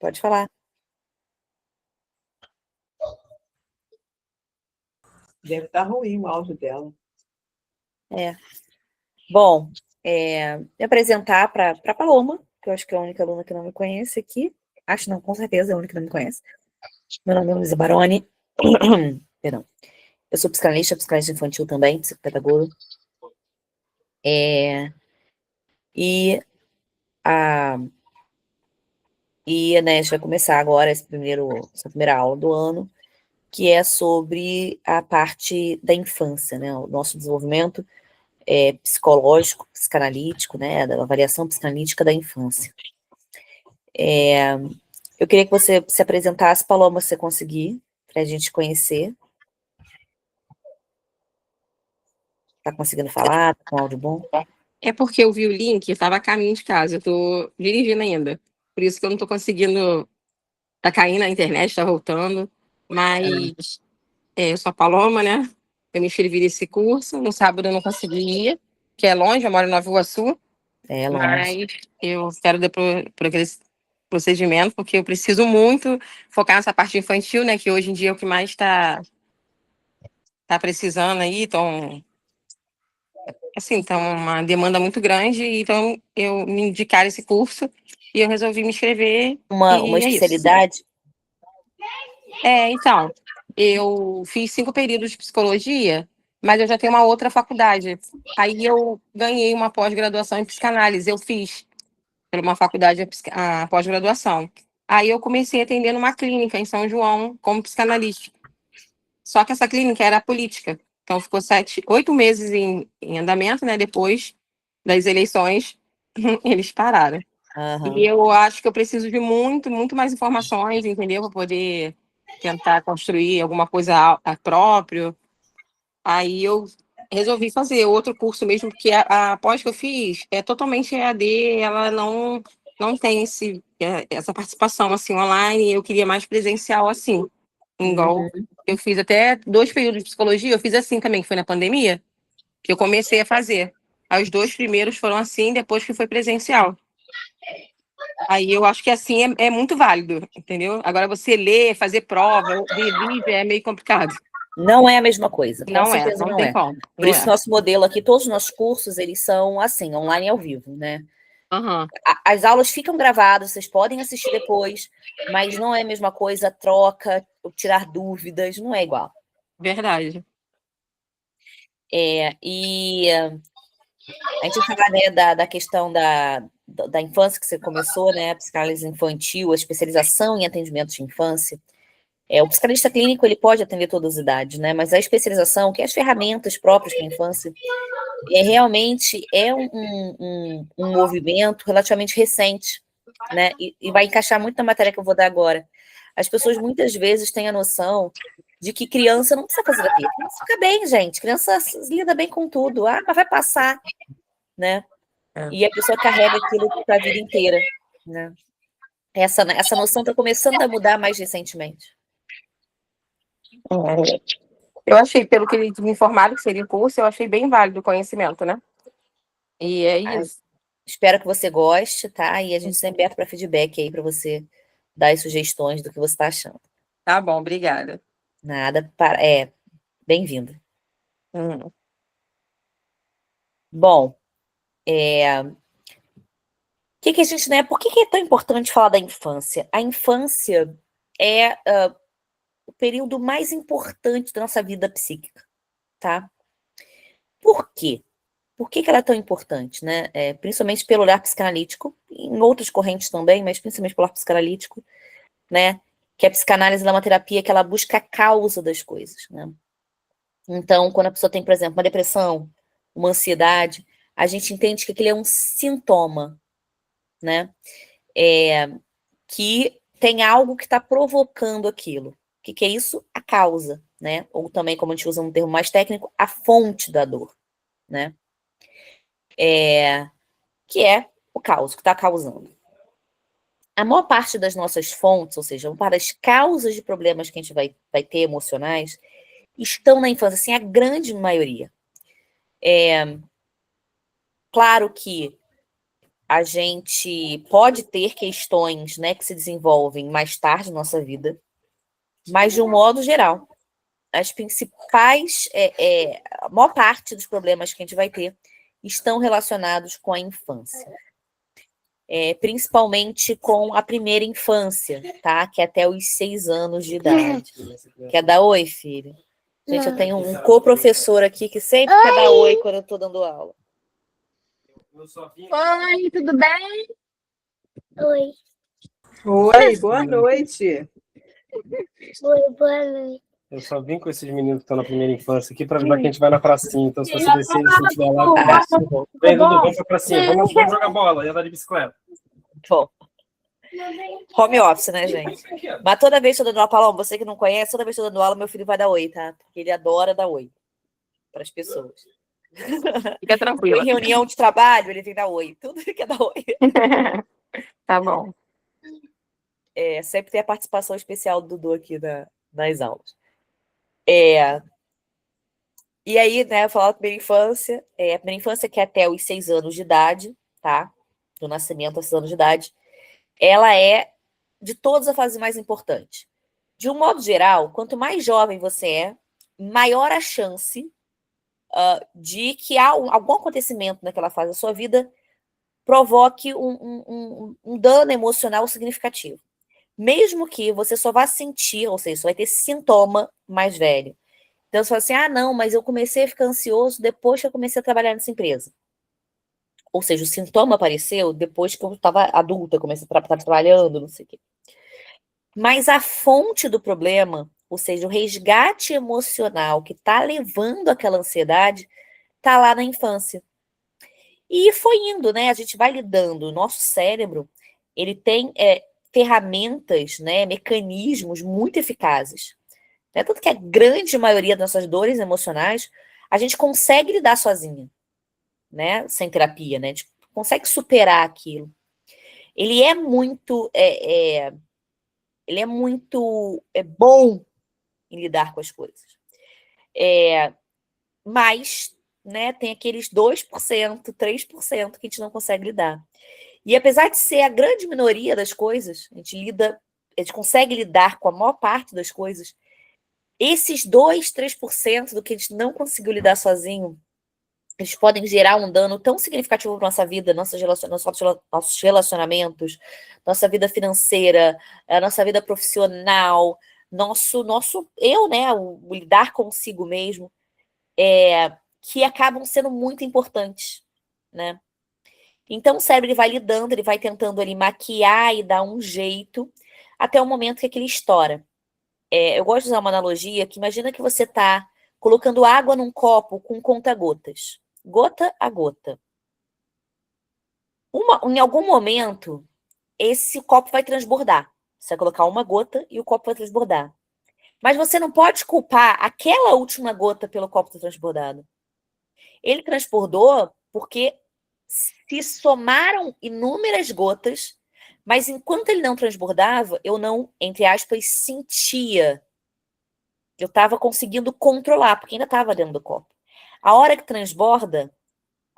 Pode falar. Deve estar ruim o áudio dela. Bom, me apresentar para a Paloma, que eu acho que é a única aluna que não me conhece aqui. Acho não, com certeza é a única que não me conhece. Meu nome é Luísa Baroni. Perdão. Eu sou psicanalista infantil também, psicopedagoga. E né, a gente vai começar agora essa primeira aula do ano, que é sobre a parte da infância, né? O nosso desenvolvimento psicológico, psicanalítico, né? Da avaliação psicanalítica da infância. Eu queria que você se apresentasse, Paloma, se você conseguir, para a gente conhecer. Tá conseguindo falar? Tá com áudio bom? É porque eu vi o link e estava a caminho de casa. Eu tô dirigindo ainda. Por isso que eu não tô conseguindo. Tá caindo na internet, tá voltando. Mas eu sou a Paloma, né? Eu me inscrevi nesse curso. No sábado eu não consegui ir, que é longe, eu moro em Nova Iguaçu. É longe. Mas eu espero dar por aquele procedimento, porque eu preciso muito focar nessa parte infantil, né? Que hoje em dia é o que mais tá precisando aí. Então, assim, tá uma demanda muito grande, então eu me indicar esse curso e eu resolvi me inscrever. Uma E é isso. especialidade? Então, eu fiz 5 períodos de psicologia, mas eu já tenho uma outra faculdade. Aí eu ganhei uma pós-graduação em psicanálise, eu fiz por uma faculdade a pós-graduação. Aí eu comecei a atender numa clínica em São João como psicanalista. Só que essa clínica era política. Então ficou 8 meses em andamento, né? Depois das eleições, eles pararam. Uhum. E eu acho que eu preciso de muito mais informações, entendeu? Para poder tentar construir alguma coisa próprio. Aí eu resolvi fazer outro curso mesmo, porque a pós que eu fiz é totalmente EAD, ela não tem essa participação assim online, eu queria mais presencial assim. Igual eu fiz até 2 períodos de psicologia, eu fiz assim também, que foi na pandemia, que eu comecei a fazer. Aí os 2 primeiros foram assim, depois que foi presencial. Aí eu acho que assim é muito válido, entendeu? Agora você ler, fazer prova, ver vídeo é meio complicado. Não é a mesma coisa, com Não certeza não não tem é. como. Por isso, nosso modelo aqui, todos os nossos cursos, eles são assim, online e ao vivo, né? Uhum. As aulas ficam gravadas, vocês podem assistir depois, mas não é a mesma coisa, troca, tirar dúvidas, não é igual. Verdade. E a gente vai falar, né, da questão da infância que você começou, né? A psicanálise infantil, a especialização em atendimento de infância. O psicanalista clínico, ele pode atender todas as idades, né? Mas a especialização, que é as ferramentas próprias para a infância, realmente é um movimento relativamente recente, né? E vai encaixar muito na matéria que eu vou dar agora. As pessoas muitas vezes têm a noção de que criança não precisa fazer terapia. Criança fica bem, gente. Criança lida bem com tudo. Ah, mas vai passar, né? E a pessoa carrega aquilo para a vida inteira, né? Essa noção está começando a mudar mais recentemente. Eu achei, pelo que eles me informaram que seria o curso, eu achei bem válido o conhecimento, né? E é isso. Espero que você goste, tá? E a gente sempre aberto para feedback aí, para você dar as sugestões do que você está achando. Tá bom, obrigada. Nada, bem-vindo. Uhum. Bom, que a gente, né? Por que é tão importante falar da infância? A infância é o período mais importante da nossa vida psíquica, tá? Por quê? Por que ela é tão importante, né? Principalmente pelo olhar psicanalítico, em outras correntes também, mas principalmente pelo olhar psicanalítico, né? Que a psicanálise é uma terapia que ela busca a causa das coisas, né? Então, quando a pessoa tem, por exemplo, uma depressão, uma ansiedade, a gente entende que aquele é um sintoma, né? Que tem algo que está provocando aquilo. O que é isso? A causa, né? Ou também, como a gente usa um termo mais técnico, a fonte da dor, né? Que é o caos, que está causando. A maior parte das nossas fontes, ou seja, para as causas de problemas que a gente vai ter emocionais, estão na infância, assim, a grande maioria. Claro que a gente pode ter questões, né, que se desenvolvem mais tarde na nossa vida, mas de um modo geral, as principais, a maior parte dos problemas que a gente vai ter estão relacionados com a infância. Principalmente com a primeira infância, tá? Que é até os 6 anos de idade. Quer dar oi, filho? Gente, eu tenho um co-professor aqui que sempre quer dar oi quando eu tô dando aula. Oi, tudo bem? Oi, Oi, boa noite. oi, boa noite. Eu só vim com esses meninos que estão na primeira infância aqui para avisar que a gente vai na pracinha. Então, se você descer e sentir lá, vem, Dudu, vamos pra pracinha. Vamos jogar bola e andar de bicicleta. Bom, home office, né, gente? Mas toda vez que eu tô dando aula, Paloma, você que não conhece, toda vez que eu tô dando aula, meu filho vai dar oi, tá? Porque ele adora dar oi para as pessoas. Fica tranquila. Em reunião de trabalho, ele vem dar oi. Tudo ele quer dar oi. Tá bom. Sempre tem a participação especial do Dudu aqui nas aulas. E aí, né, eu falo da primeira infância. A primeira infância que é até os 6 anos de idade, tá? Do nascimento aos 6 anos de idade. Ela é, de todas, a fase mais importante. De um modo geral, quanto mais jovem você é, maior a chance de que algum acontecimento naquela fase da sua vida provoque um dano emocional significativo. Mesmo que você só vá sentir, ou seja, só vai ter sintoma mais velho. Então, você fala assim, não, mas eu comecei a ficar ansioso depois que eu comecei a trabalhar nessa empresa. Ou seja, o sintoma apareceu depois que eu estava adulta, comecei a estar trabalhando, não sei o quê. Mas a fonte do problema, ou seja, o resgate emocional que está levando aquela ansiedade, está lá na infância. E foi indo, né? A gente vai lidando. O nosso cérebro, ele tem ferramentas, né, mecanismos muito eficazes. Né? Tanto que a grande maioria das nossas dores emocionais, a gente consegue lidar sozinha, né? Sem terapia, né? A gente consegue superar aquilo. Ele é muito bom em lidar com as coisas. Mas, né, tem aqueles 2%, 3% que a gente não consegue lidar. E apesar de ser a grande minoria das coisas, a gente consegue lidar com a maior parte das coisas, esses 2, 3% do que a gente não conseguiu lidar sozinho, eles podem gerar um dano tão significativo para nossa vida, nossos relacionamentos, nossa vida financeira, a nossa vida profissional, nosso eu, né, o lidar consigo mesmo, que acabam sendo muito importantes, né? Então o cérebro ele vai lidando, ele vai tentando ali maquiar e dar um jeito até o momento que aquilo estoura. Eu gosto de usar uma analogia que imagina que você está colocando água num copo com conta-gotas. Gota a gota. Em algum momento, esse copo vai transbordar. Você vai colocar uma gota e o copo vai transbordar. Mas você não pode culpar aquela última gota pelo copo ter transbordado. Ele transbordou porque se somaram inúmeras gotas, mas enquanto ele não transbordava, eu não, entre aspas, sentia. Eu estava conseguindo controlar, porque ainda estava dentro do copo. A hora que transborda,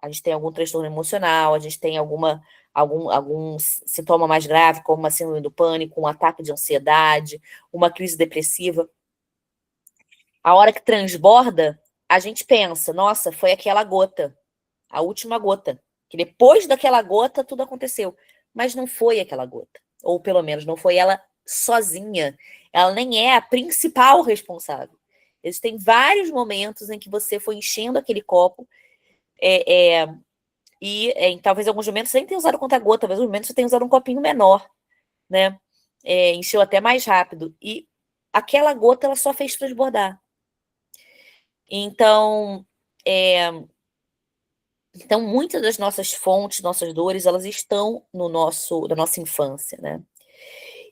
a gente tem algum transtorno emocional, a gente tem algum sintoma mais grave, como uma síndrome do pânico, um ataque de ansiedade, uma crise depressiva. A hora que transborda, a gente pensa, nossa, foi aquela gota, a última gota. Que depois daquela gota, tudo aconteceu. Mas não foi aquela gota. Ou pelo menos não foi ela sozinha. Ela nem é a principal responsável. Existem vários momentos em que você foi enchendo aquele copo e talvez em alguns momentos você nem tenha usado conta-gota, talvez em alguns momentos você tenha usado um copinho menor, né? Encheu até mais rápido. E aquela gota, ela só fez transbordar. Então, muitas das nossas fontes, nossas dores, elas estão na nossa infância, né?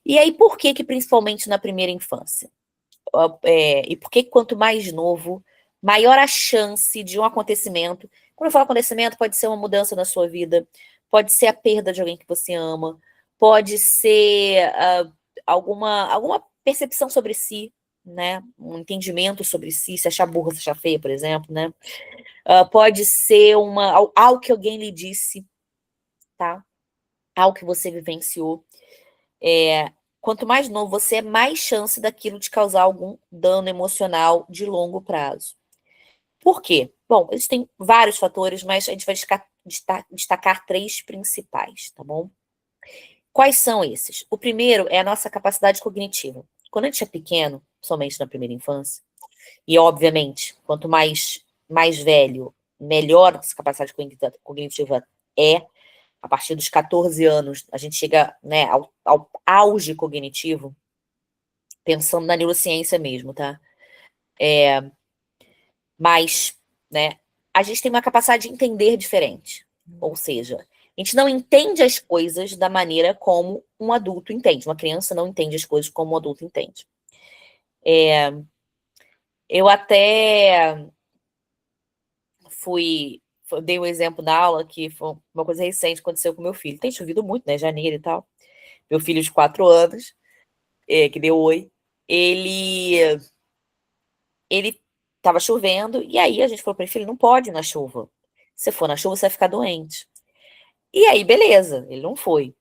E aí, por que principalmente na primeira infância? E por que quanto mais novo, maior a chance de um acontecimento. Quando eu falo acontecimento, pode ser uma mudança na sua vida, pode ser a perda de alguém que você ama, pode ser alguma percepção sobre si, né? Um entendimento sobre si, se achar burra, se achar feia, por exemplo, né? Pode ser algo que alguém lhe disse, tá? ao que você vivenciou. Quanto mais novo você é, mais chance daquilo de causar algum dano emocional de longo prazo. Por quê? Bom, existem vários fatores, mas a gente vai destacar 3 principais, tá bom? Quais são esses? O primeiro é a nossa capacidade cognitiva. Quando a gente é pequeno, somente na primeira infância, e obviamente, quanto mais velho, melhor essa capacidade cognitiva é. A partir dos 14 anos, a gente chega, né, ao auge cognitivo, pensando na neurociência mesmo, tá? Mas, né, a gente tem uma capacidade de entender diferente. Ou seja, a gente não entende as coisas da maneira como um adulto entende. Uma criança não entende as coisas como um adulto entende. Eu até dei um exemplo na aula que foi uma coisa recente que aconteceu com meu filho. Tem chovido muito, né? Janeiro e tal. Meu filho de 4 anos, que deu oi, ele tava chovendo, e aí a gente falou para ele, filho, não pode ir na chuva. Se for na chuva, você vai ficar doente. E aí, beleza, ele não foi.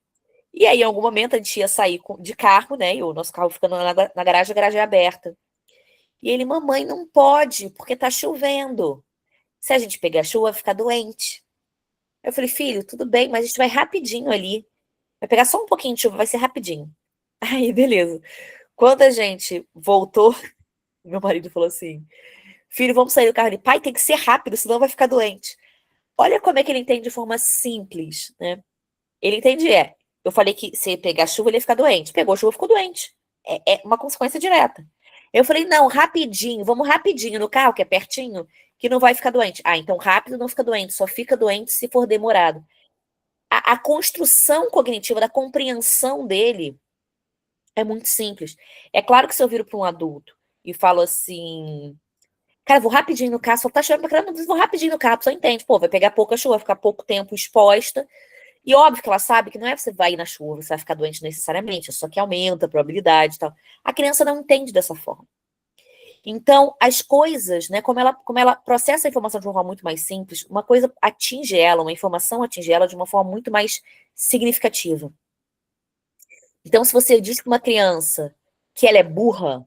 E aí, em algum momento, a gente ia sair de carro, né? E o nosso carro ficando na garagem, a garagem é aberta. E ele, mamãe, não pode, porque tá chovendo. Se a gente pegar chuva, vai ficar doente. Eu falei, filho, tudo bem, mas a gente vai rapidinho ali. Vai pegar só um pouquinho de chuva, vai ser rapidinho. Aí, beleza. Quando a gente voltou, meu marido falou assim, filho, vamos sair do carro. Ele, pai, tem que ser rápido, senão vai ficar doente. Olha como é que ele entende de forma simples, né? Ele entende, eu falei que se pegar chuva, ele ia ficar doente. Pegou chuva, ficou doente. É uma consequência direta. Eu falei, não, rapidinho, vamos rapidinho no carro, que é pertinho, que não vai ficar doente. Ah, então rápido não fica doente, só fica doente se for demorado. A construção cognitiva, da compreensão dele é muito simples. É claro que se eu viro para um adulto e falo assim, cara, vou rapidinho no carro, só tá chovendo pra caramba, vou rapidinho no carro, a pessoa entende, pô, vai pegar pouca chuva, vai ficar pouco tempo exposta. E óbvio que ela sabe que não é você vai ir na chuva, você vai ficar doente necessariamente, só que aumenta a probabilidade e tal. A criança não entende dessa forma. Então, as coisas, né, como ela processa a informação de uma forma muito mais simples, uma coisa atinge ela, uma informação atinge ela de uma forma muito mais significativa. Então, se você diz para uma criança que ela é burra,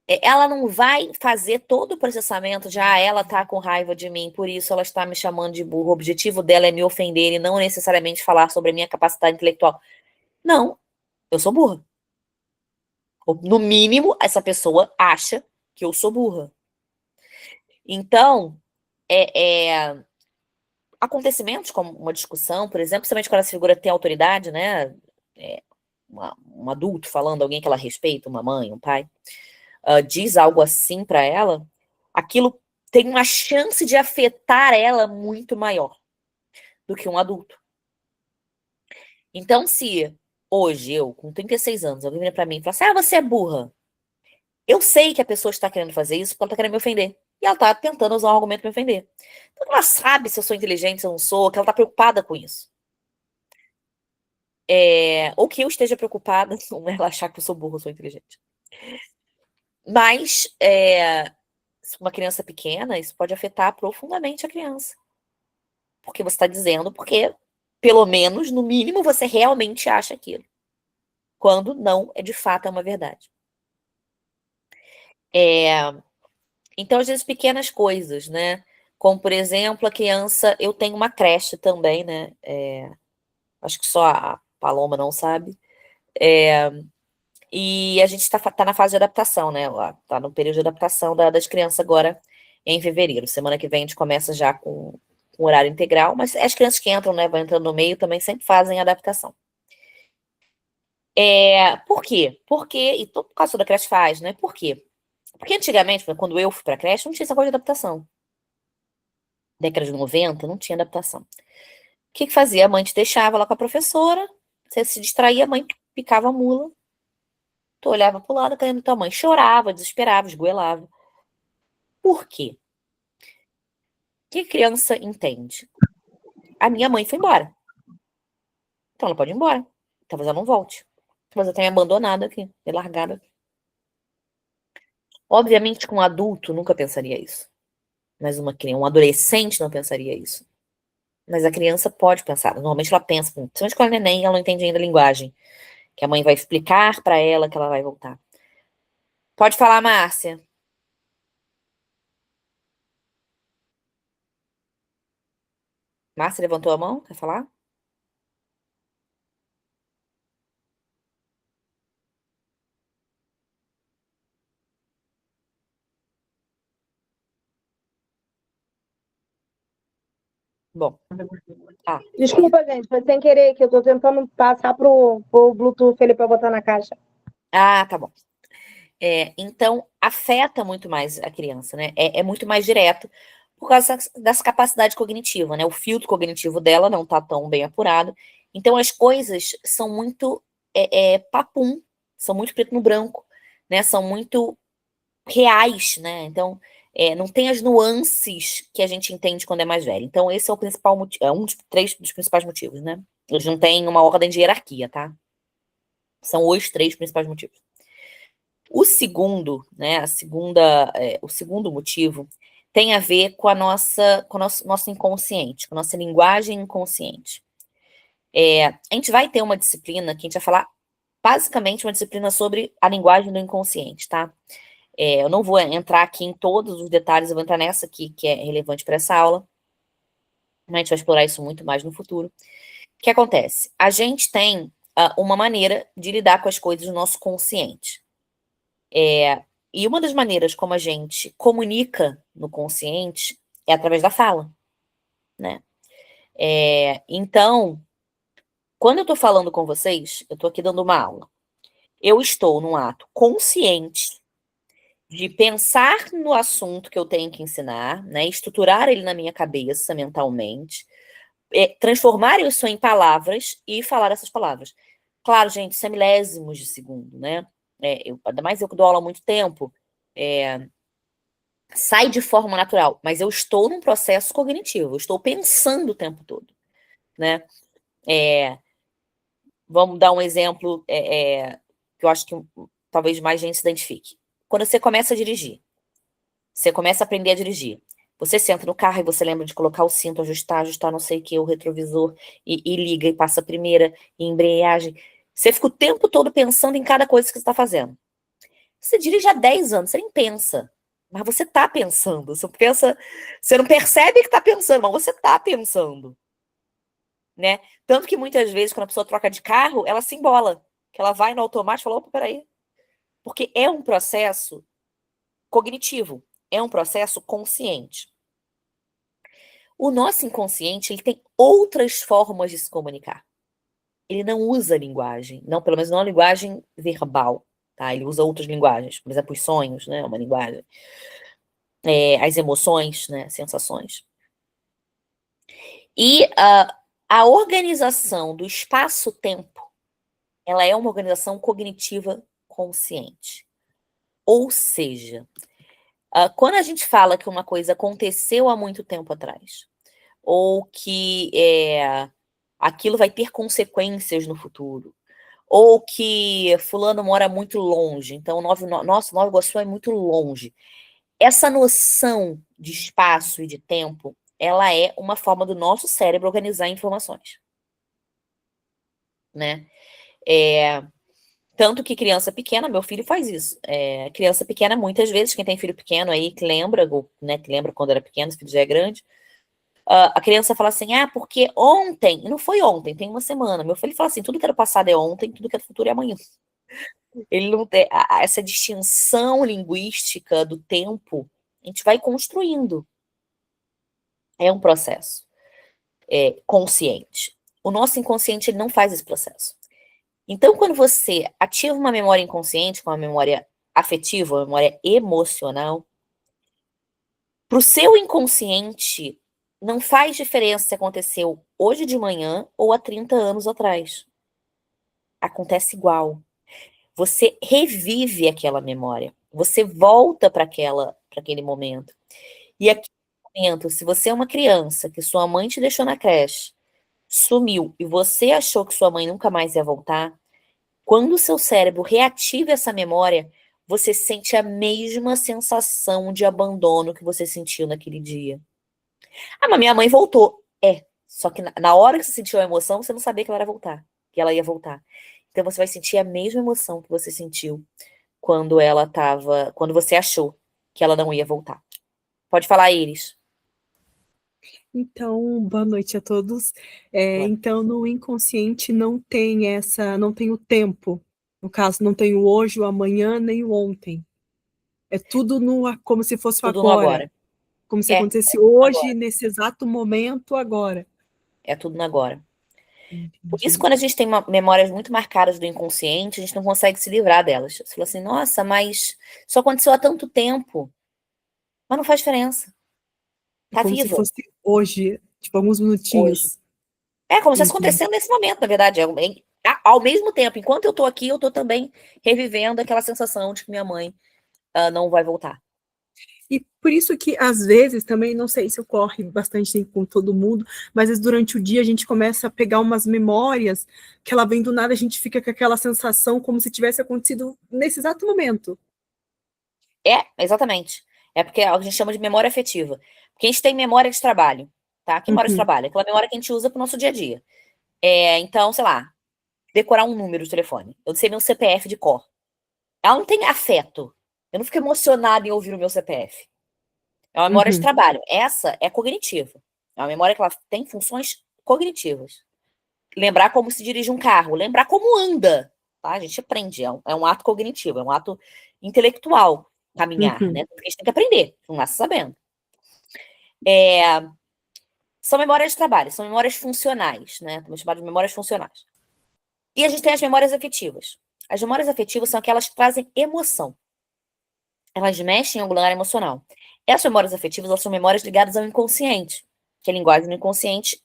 ela não vai fazer todo o processamento de, ela tá com raiva de mim, por isso ela está me chamando de burro. O objetivo dela é me ofender e não necessariamente falar sobre a minha capacidade intelectual. Não, eu sou burra. No mínimo, essa pessoa acha que eu sou burra. Então, acontecimentos como uma discussão, por exemplo, principalmente quando essa figura tem autoridade, né? Um adulto falando, alguém que ela respeita, uma mãe, um pai, diz algo assim para ela, aquilo tem uma chance de afetar ela muito maior do que um adulto. Então, se hoje eu, com 36 anos, alguém vem para mim e fala assim, você é burra. Eu sei que a pessoa está querendo fazer isso porque ela está querendo me ofender. E ela está tentando usar um argumento para me ofender. Então, ela sabe se eu sou inteligente, se eu não sou, que ela está preocupada com isso. Ou que eu esteja preocupada com ela achar que eu sou burra ou sou inteligente. Mas, uma criança pequena, isso pode afetar profundamente a criança. Porque você está dizendo, porque, pelo menos, no mínimo, você realmente acha aquilo. Quando não, de fato, é uma verdade. Então, às vezes, pequenas coisas, né? Como, por exemplo, a criança... Eu tenho uma creche também, né? Acho que só a Paloma não sabe. E a gente está na fase de adaptação, né? Está no período de adaptação das crianças agora em fevereiro. Semana que vem a gente começa já com horário integral, mas as crianças que entram, né, vão entrando no meio, também sempre fazem adaptação. Por quê? E todo caso da creche faz, né? Por quê? Porque antigamente, quando eu fui para a creche, não tinha essa coisa de adaptação. Década de 90, não tinha adaptação. O que fazia? A mãe te deixava lá com a professora, você se distraía, a mãe picava a mula, tu olhava pro lado, caindo tua mãe, chorava, desesperava, esgoelava. Por quê? O que a criança entende? A minha mãe foi embora. Então ela pode ir embora. Talvez ela não volte. Talvez ela tenha me abandonado aqui, me largado aqui. Obviamente que um adulto nunca pensaria isso. Mas um adolescente não pensaria isso. Mas a criança pode pensar. Normalmente ela pensa, principalmente quando ela é neném, ela não entende ainda a linguagem. Que a mãe vai explicar para ela que ela vai voltar. Pode falar, Márcia. Márcia levantou a mão? Quer falar? Bom. Ah, Desculpa, gente, foi sem querer que eu tô tentando passar pro Bluetooth ele pra botar na caixa. tá bom. Então, afeta muito mais a criança, né? É muito mais direto por causa dessa capacidade cognitiva, né? O filtro cognitivo dela não tá tão bem apurado. Então, as coisas são muito papum, são muito preto no branco, né? São muito reais, né? Então, não tem as nuances que a gente entende quando é mais velho. Então, esse é o principal motivo, é um dos 3 dos principais motivos, né? Eles não têm uma ordem de hierarquia, tá? São os 3 principais motivos. O segundo, né, o segundo motivo tem a ver com com o nosso inconsciente, com a nossa linguagem inconsciente. A gente vai ter uma disciplina que a gente vai falar basicamente uma disciplina sobre a linguagem do inconsciente, tá? Eu não vou entrar aqui em todos os detalhes, eu vou entrar nessa aqui que é relevante para essa aula, mas a gente vai explorar isso muito mais no futuro. O que acontece? A gente tem uma maneira de lidar com as coisas no nosso consciente. E uma das maneiras como a gente comunica no consciente é através da fala, né? Então, quando eu estou falando com vocês, eu estou aqui dando uma aula. Eu estou num ato consciente de pensar no assunto que eu tenho que ensinar, né? Estruturar ele na minha cabeça mentalmente, transformar isso em palavras e falar essas palavras. Claro, gente, isso é milésimos de segundo, né? Ainda mais eu que dou aula há muito tempo, sai de forma natural, mas eu estou num processo cognitivo, eu estou pensando o tempo todo, né? Vamos dar um exemplo que eu acho que talvez mais gente se identifique. Quando você começa a dirigir, você começa a aprender a dirigir, você senta no carro e você lembra de colocar o cinto, ajustar não sei o que, o retrovisor, e liga, e passa a primeira, e embreagem. Você fica o tempo todo pensando em cada coisa que você está fazendo. Você dirige há 10 anos, você nem pensa. Mas você está pensando. Você não percebe que está pensando, mas você está pensando. Né? Tanto que muitas vezes, quando a pessoa troca de carro, ela se embola. Que ela vai no automático e fala, opa, peraí. Porque é um processo cognitivo. É um processo consciente. O nosso inconsciente, ele tem outras formas de se comunicar. Ele não usa linguagem. Não, pelo menos não a linguagem verbal. Tá? Ele usa outras linguagens. Por exemplo, os sonhos, né? Uma linguagem. As emoções, né? Sensações. E a organização do espaço-tempo, ela é uma organização cognitiva consciente. Ou seja, quando a gente fala que uma coisa aconteceu há muito tempo atrás, ou que aquilo vai ter consequências no futuro, ou que fulano mora muito longe, então nossa, Nova Iguaçu é muito longe. Essa noção de espaço e de tempo, ela é uma forma do nosso cérebro organizar informações, né? Tanto que criança pequena, meu filho faz isso. Criança pequena, muitas vezes, quem tem filho pequeno aí, que lembra, né, que lembra quando era pequeno, o filho já é grande, a criança fala assim, porque ontem, e não foi ontem, tem uma semana, meu filho fala assim, tudo que era passado é ontem, tudo que é futuro é amanhã. Ele não tem essa distinção linguística do tempo, a gente vai construindo. É um processo consciente. O nosso inconsciente, ele não faz esse processo. Então, quando você ativa uma memória inconsciente, com uma memória afetiva, uma memória emocional, para o seu inconsciente, não faz diferença se aconteceu hoje de manhã ou há 30 anos atrás. Acontece igual. Você revive aquela memória. Você volta para aquele momento. E aquele momento, se você é uma criança que sua mãe te deixou na creche, sumiu, e você achou que sua mãe nunca mais ia voltar, quando o seu cérebro reativa essa memória, você sente a mesma sensação de abandono que você sentiu naquele dia. Mas minha mãe voltou. Só que na hora que você sentiu a emoção, você não sabia que ela ia voltar. Então você vai sentir a mesma emoção que você sentiu quando quando você achou que ela não ia voltar. Pode falar, Iris. Então, boa noite a todos. Boa. Então, no inconsciente não tem não tem o tempo. No caso, não tem o hoje, o amanhã, nem o ontem. É tudo como se fosse o Tudo no agora. agora. Como se acontecesse tudo hoje, agora. nesse exato momento, agora. É tudo no agora. Por isso, Entendi. quando a gente tem memórias muito marcadas do inconsciente, a gente não consegue se livrar delas. Você fala assim, nossa, mas isso aconteceu há tanto tempo. Mas não faz diferença. Tá Como se viva fosse hoje, tipo, alguns hoje. minutinhos. É como se estivesse Entendi. acontecendo nesse momento, na verdade. Ao mesmo tempo, enquanto eu tô aqui, eu tô também revivendo aquela sensação de que minha mãe não vai voltar. E por isso que, às vezes, também, não sei se ocorre bastante com todo mundo, mas às vezes, durante o dia a gente começa a pegar umas memórias que ela vem do nada, a gente fica com aquela sensação como se tivesse acontecido nesse exato momento. Exatamente. É porque a gente chama de memória afetiva. Porque a gente tem memória de trabalho, tá? Que memória de trabalho? Aquela memória que a gente usa pro nosso dia a dia. Então, sei lá, decorar um número de telefone. Eu sei meu CPF de cor. Ela não tem afeto. Eu não fico emocionada em ouvir o meu CPF. É uma memória de trabalho. Essa é cognitiva. É uma memória que ela tem funções cognitivas. Lembrar como se dirige um carro, lembrar como anda. Tá? A gente aprende, é um ato cognitivo, é um ato intelectual caminhar, né? Porque a gente tem que aprender, não nasce sabendo. São memórias de trabalho, são memórias funcionais, né? Também chamadas de memórias funcionais. E a gente tem as memórias afetivas. As memórias afetivas são aquelas que trazem emoção. Elas mexem em algum lugar emocional. Essas memórias afetivas, elas são memórias ligadas ao inconsciente, que a linguagem do inconsciente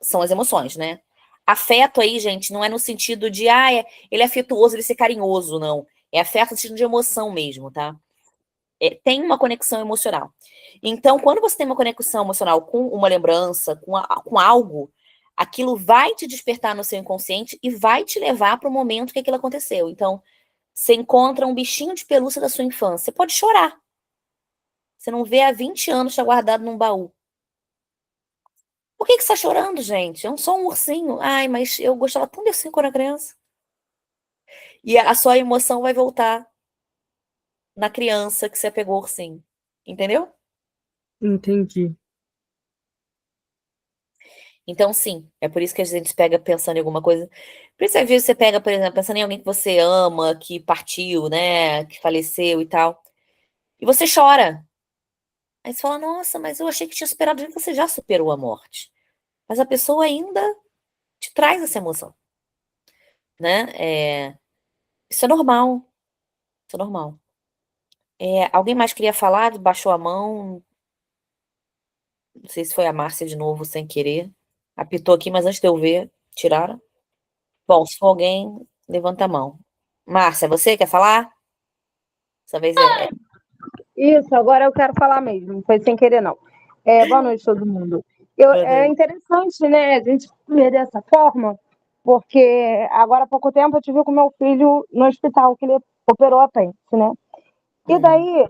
são as emoções, né? Afeto aí, gente, não é no sentido de, ele é afetuoso, ele é carinhoso, não. É afeto no sentido de emoção mesmo, tá? Tem uma conexão emocional. Então, quando você tem uma conexão emocional com uma lembrança, com algo, aquilo vai te despertar no seu inconsciente e vai te levar para o momento que aquilo aconteceu. Então, você encontra um bichinho de pelúcia da sua infância, você pode chorar. Você não vê há 20 anos, está guardado num baú. Por que você está chorando, gente? É só um ursinho. Ai, mas eu gostava tão de ursinho quando era criança. E a sua emoção vai voltar na criança que você pegou o ursinho. Entendeu? Entendi. Então, sim, é por isso que a gente pega pensando em alguma coisa. Por isso, às vezes, você pega, por exemplo, pensando em alguém que você ama, que partiu, né, que faleceu e tal. E você chora. Aí você fala, nossa, mas eu achei que tinha superado. Você já superou a morte. Mas a pessoa ainda te traz essa emoção, né? Isso é normal. Isso é normal. Alguém mais queria falar? Baixou a mão. Não sei se foi a Márcia de novo, sem querer. Apitou aqui, mas antes de eu ver, tiraram. Bom, se for alguém, levanta a mão. Márcia, você quer falar? Dessa vez Isso, agora eu quero falar mesmo, não foi sem querer, não. Boa noite, todo mundo. É interessante, né, a gente ver dessa forma, porque agora há pouco tempo eu tive com meu filho no hospital, que ele operou a apêndice, né? E daí,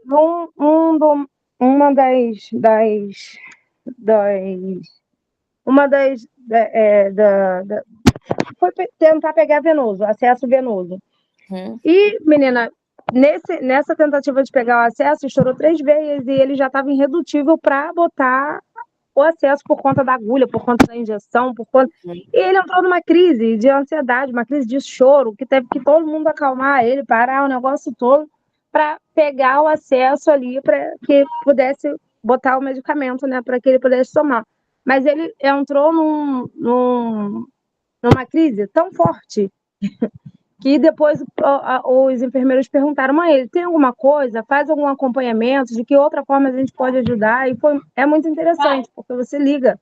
uma foi tentar pegar venoso, acesso venoso. E, menina, nessa tentativa de pegar o acesso, estourou 3 veias e ele já estava irredutível para botar o acesso por conta da agulha, por conta da injeção, E ele entrou numa crise de ansiedade, uma crise de choro, que teve que todo mundo acalmar ele, parar o negócio todo, para pegar o acesso ali, para que pudesse botar o medicamento, né, para que ele pudesse tomar. Mas ele entrou numa crise tão forte que depois os enfermeiros perguntaram a ele, tem alguma coisa? Faz algum acompanhamento? De que outra forma a gente pode ajudar? E é muito interessante, porque você liga,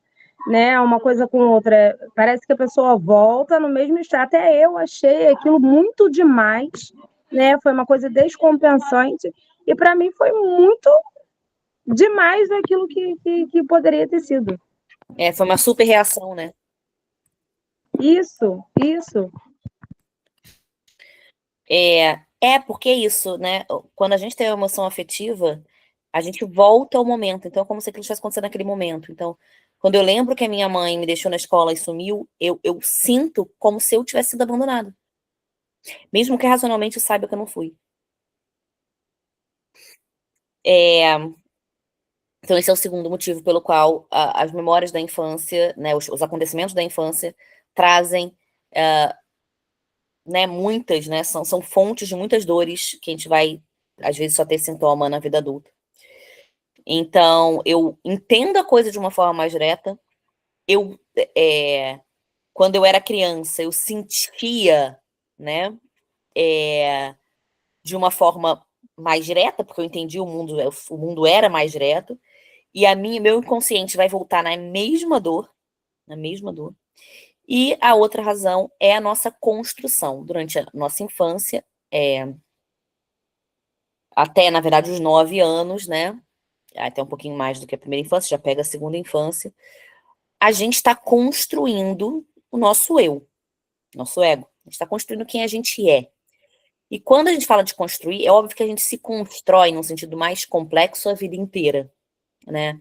né, uma coisa com outra. Parece que a pessoa volta no mesmo estado. Até eu achei aquilo muito demais, né? Foi uma coisa descompensante. E para mim foi muito demais daquilo que poderia ter sido. foi uma super reação, né? Isso. Porque isso, né? Quando a gente tem uma emoção afetiva, a gente volta ao momento. Então, é como se aquilo estivesse acontecendo naquele momento. Então, Quando eu lembro que a minha mãe me deixou na escola e sumiu, eu sinto como se eu tivesse sido abandonada. Mesmo que racionalmente eu saiba que eu não fui. Então, esse é o segundo motivo pelo qual as memórias da infância, né, os acontecimentos da infância trazem, né, muitas, né, são fontes de muitas dores que a gente vai, às vezes, só ter sintoma na vida adulta. Então, eu entendo a coisa de uma forma mais direta. Quando eu era criança, eu sentia, né, de uma forma mais direta, porque eu entendi o mundo era mais direto, e meu inconsciente vai voltar na mesma dor, E a outra razão é a nossa construção. Durante a nossa infância, até, na verdade, os 9 anos, né? Até um pouquinho mais do que a primeira infância, já pega a segunda infância. A gente está construindo o nosso eu, nosso ego. A gente está construindo quem a gente é. E quando a gente fala de construir, é óbvio que a gente se constrói num sentido mais complexo a vida inteira, né?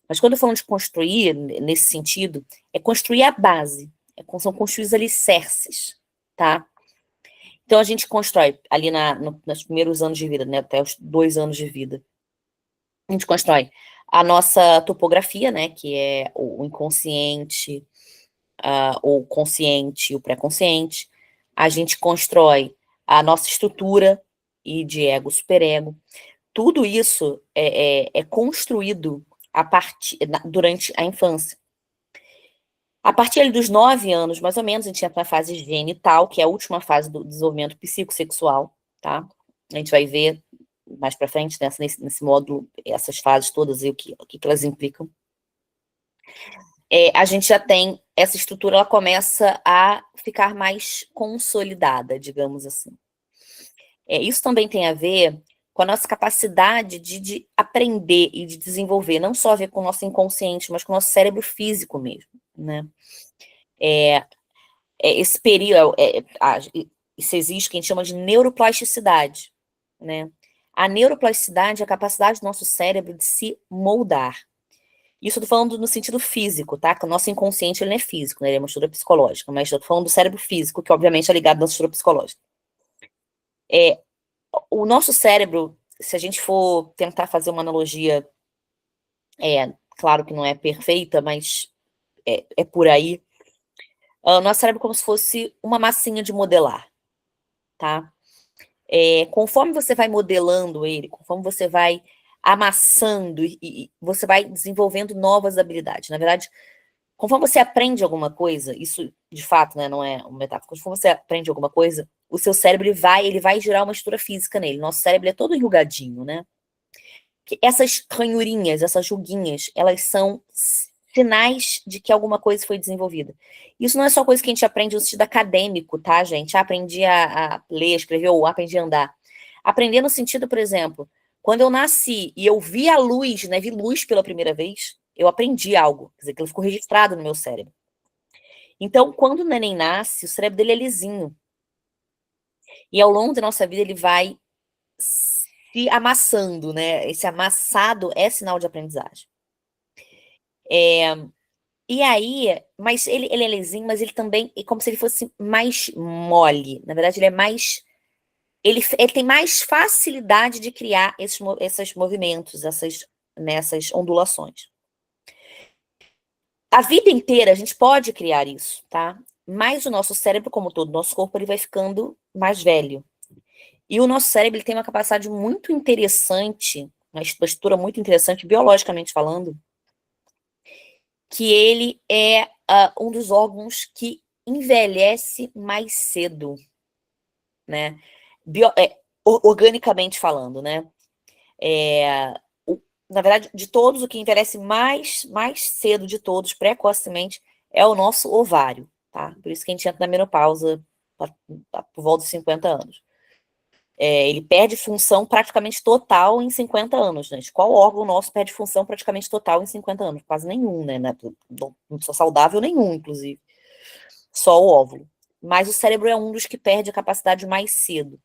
Mas quando eu falo de construir, nesse sentido, é construir a base, são construir os alicerces, tá? Então a gente constrói ali nos primeiros anos de vida, né, até os 2 anos de vida, a gente constrói a nossa topografia, né, que é o inconsciente, o consciente e o pré-consciente. A gente constrói a nossa estrutura e de ego, superego. Tudo isso é construído durante a infância. A partir ali dos 9 anos, mais ou menos, a gente entra na fase genital, que é a última fase do desenvolvimento psicossexual, tá? A gente vai ver mais pra frente, nesse módulo, essas fases todas e o que elas implicam. A gente já tem essa estrutura, ela começa a ficar mais consolidada, digamos assim. Isso também tem a ver com a nossa capacidade de aprender e de desenvolver, não só a ver com o nosso inconsciente, mas com o nosso cérebro físico mesmo, né? Esse período, isso existe, que a gente chama de neuroplasticidade, né? A neuroplasticidade é a capacidade do nosso cérebro de se moldar. Isso eu tô falando no sentido físico, tá? Que o nosso inconsciente, ele não é físico, né? Ele é uma estrutura psicológica, mas eu tô falando do cérebro físico, que obviamente é ligado à nossa estrutura psicológica. O nosso cérebro, se a gente for tentar fazer uma analogia, claro que não é perfeita, mas é por aí, o nosso cérebro é como se fosse uma massinha de modelar, tá? Conforme você vai modelando ele, conforme você vai amassando e você vai desenvolvendo novas habilidades. Na verdade, conforme você aprende alguma coisa, isso de fato, né, não é uma metáfora, conforme você aprende alguma coisa, o seu cérebro ele vai gerar uma estrutura física nele. Nosso cérebro é todo enrugadinho, né? Essas ranhurinhas, essas ruguinhas, elas são sinais de que alguma coisa foi desenvolvida. Isso não é só coisa que a gente aprende no sentido acadêmico, tá, gente? Aprendi a ler, escrever, ou aprendi a andar. Aprender no sentido, por exemplo, quando eu nasci e eu vi a luz, né, vi luz pela primeira vez, eu aprendi algo, quer dizer, aquilo ficou registrado no meu cérebro. Então, quando o neném nasce, o cérebro dele é lisinho. E ao longo da nossa vida, ele vai se amassando, né? Esse amassado é sinal de aprendizagem. E aí, mas ele é lisinho, mas ele também é como se ele fosse mais mole. Na verdade, ele é mais... Ele tem mais facilidade de criar esses movimentos, nessas ondulações. A vida inteira a gente pode criar isso, tá? Mas o nosso cérebro, como todo o nosso corpo, ele vai ficando mais velho. E o nosso cérebro ele tem uma capacidade muito interessante, uma estrutura muito interessante, biologicamente falando, que ele é um dos órgãos que envelhece mais cedo, né? Organicamente falando, né? Na verdade, de todos, o que envelhece mais cedo de todos, precocemente, é o nosso ovário, tá? Por isso que a gente entra na menopausa por volta dos 50 anos. Ele perde função praticamente total em 50 anos, gente. Qual órgão nosso perde função praticamente total em 50 anos? Quase nenhum, né? Não sou saudável nenhum, inclusive. Só o óvulo. Mas o cérebro é um dos que perde a capacidade mais cedo.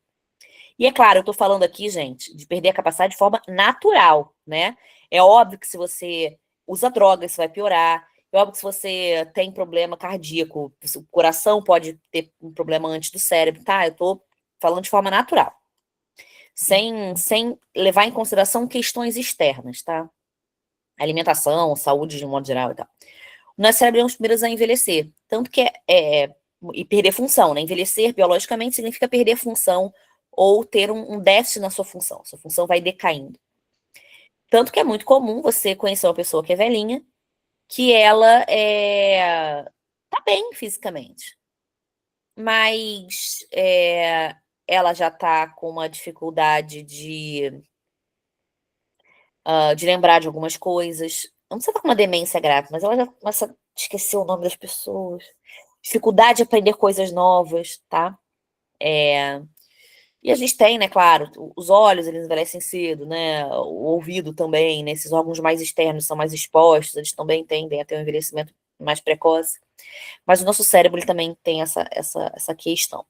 E é claro, eu tô falando aqui, gente, de perder a capacidade de forma natural, né? É óbvio que se você usa droga, isso vai piorar. É óbvio que se você tem problema cardíaco, o coração pode ter um problema antes do cérebro, tá? Eu tô falando de forma natural. Sem levar em consideração questões externas, tá? Alimentação, saúde de um modo geral e tal. O nosso cérebro é um dos primeiros a envelhecer. Tanto que e perder função, né? Envelhecer biologicamente significa perder função ou ter um déficit na sua função. Sua função vai decaindo. Tanto que é muito comum você conhecer uma pessoa que é velhinha, que ela tá bem fisicamente, mas ela já tá com uma dificuldade de lembrar de algumas coisas. Não precisa estar com uma demência grave, mas ela já começa a esquecer o nome das pessoas. Dificuldade de aprender coisas novas, tá? E a gente tem, né, claro, os olhos, eles envelhecem cedo, né? O ouvido também, né? Esses órgãos mais externos são mais expostos, eles também tendem a ter um envelhecimento mais precoce. Mas o nosso cérebro, ele também tem essa questão.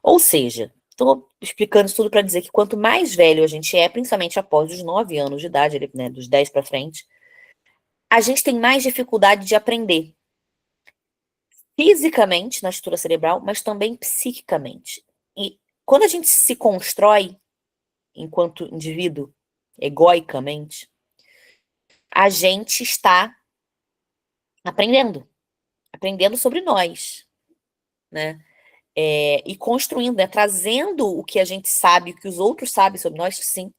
Ou seja, estou explicando isso tudo para dizer que quanto mais velho a gente é, principalmente após os 9 anos de idade, né, dos 10 para frente, a gente tem mais dificuldade de aprender. Fisicamente, na estrutura cerebral, mas também psiquicamente. E quando a gente se constrói enquanto indivíduo, egoicamente, a gente está aprendendo sobre nós, né? E construindo, né? Trazendo o que a gente sabe, o que os outros sabem sobre nós, sim.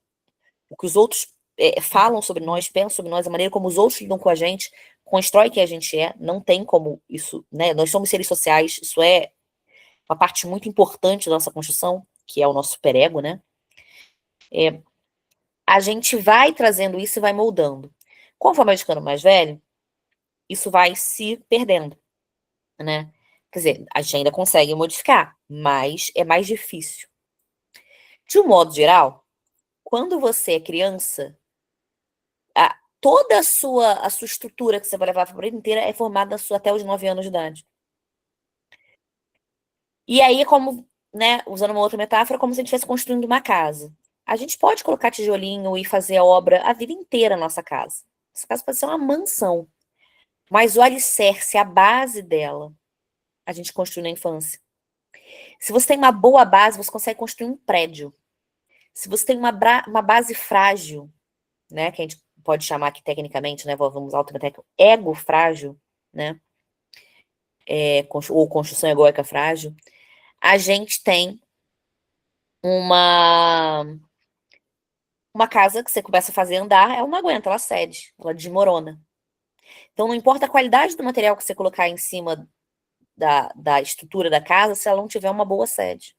O que os outros falam sobre nós, pensam sobre nós, a maneira como os outros lidam com a gente, constrói quem a gente é. Não tem como isso, né? Nós somos seres sociais, isso é uma parte muito importante da nossa construção, que é o nosso superego, né? A gente vai trazendo isso e vai moldando. Conforme vai ficando mais velho, isso vai se perdendo, né? Quer dizer, a gente ainda consegue modificar, mas é mais difícil. De um modo geral, quando você é criança, toda a sua estrutura que você vai levar para a vida inteira é formada até os 9 anos de idade. E aí, como, né, usando uma outra metáfora, como se a gente estivesse construindo uma casa. A gente pode colocar tijolinho e fazer a obra a vida inteira na nossa casa. Essa casa pode ser uma mansão. Mas o alicerce, a base dela, a gente construiu na infância. Se você tem uma boa base, você consegue construir um prédio. Se você tem uma base frágil, né, que a gente pode chamar aqui tecnicamente, né, vamos usar o termo técnico, ego frágil, né, ou construção egóica frágil, a gente tem uma casa que você começa a fazer andar, ela não aguenta, ela cede, ela desmorona. Então, não importa a qualidade do material que você colocar em cima da estrutura da casa, se ela não tiver uma boa sede.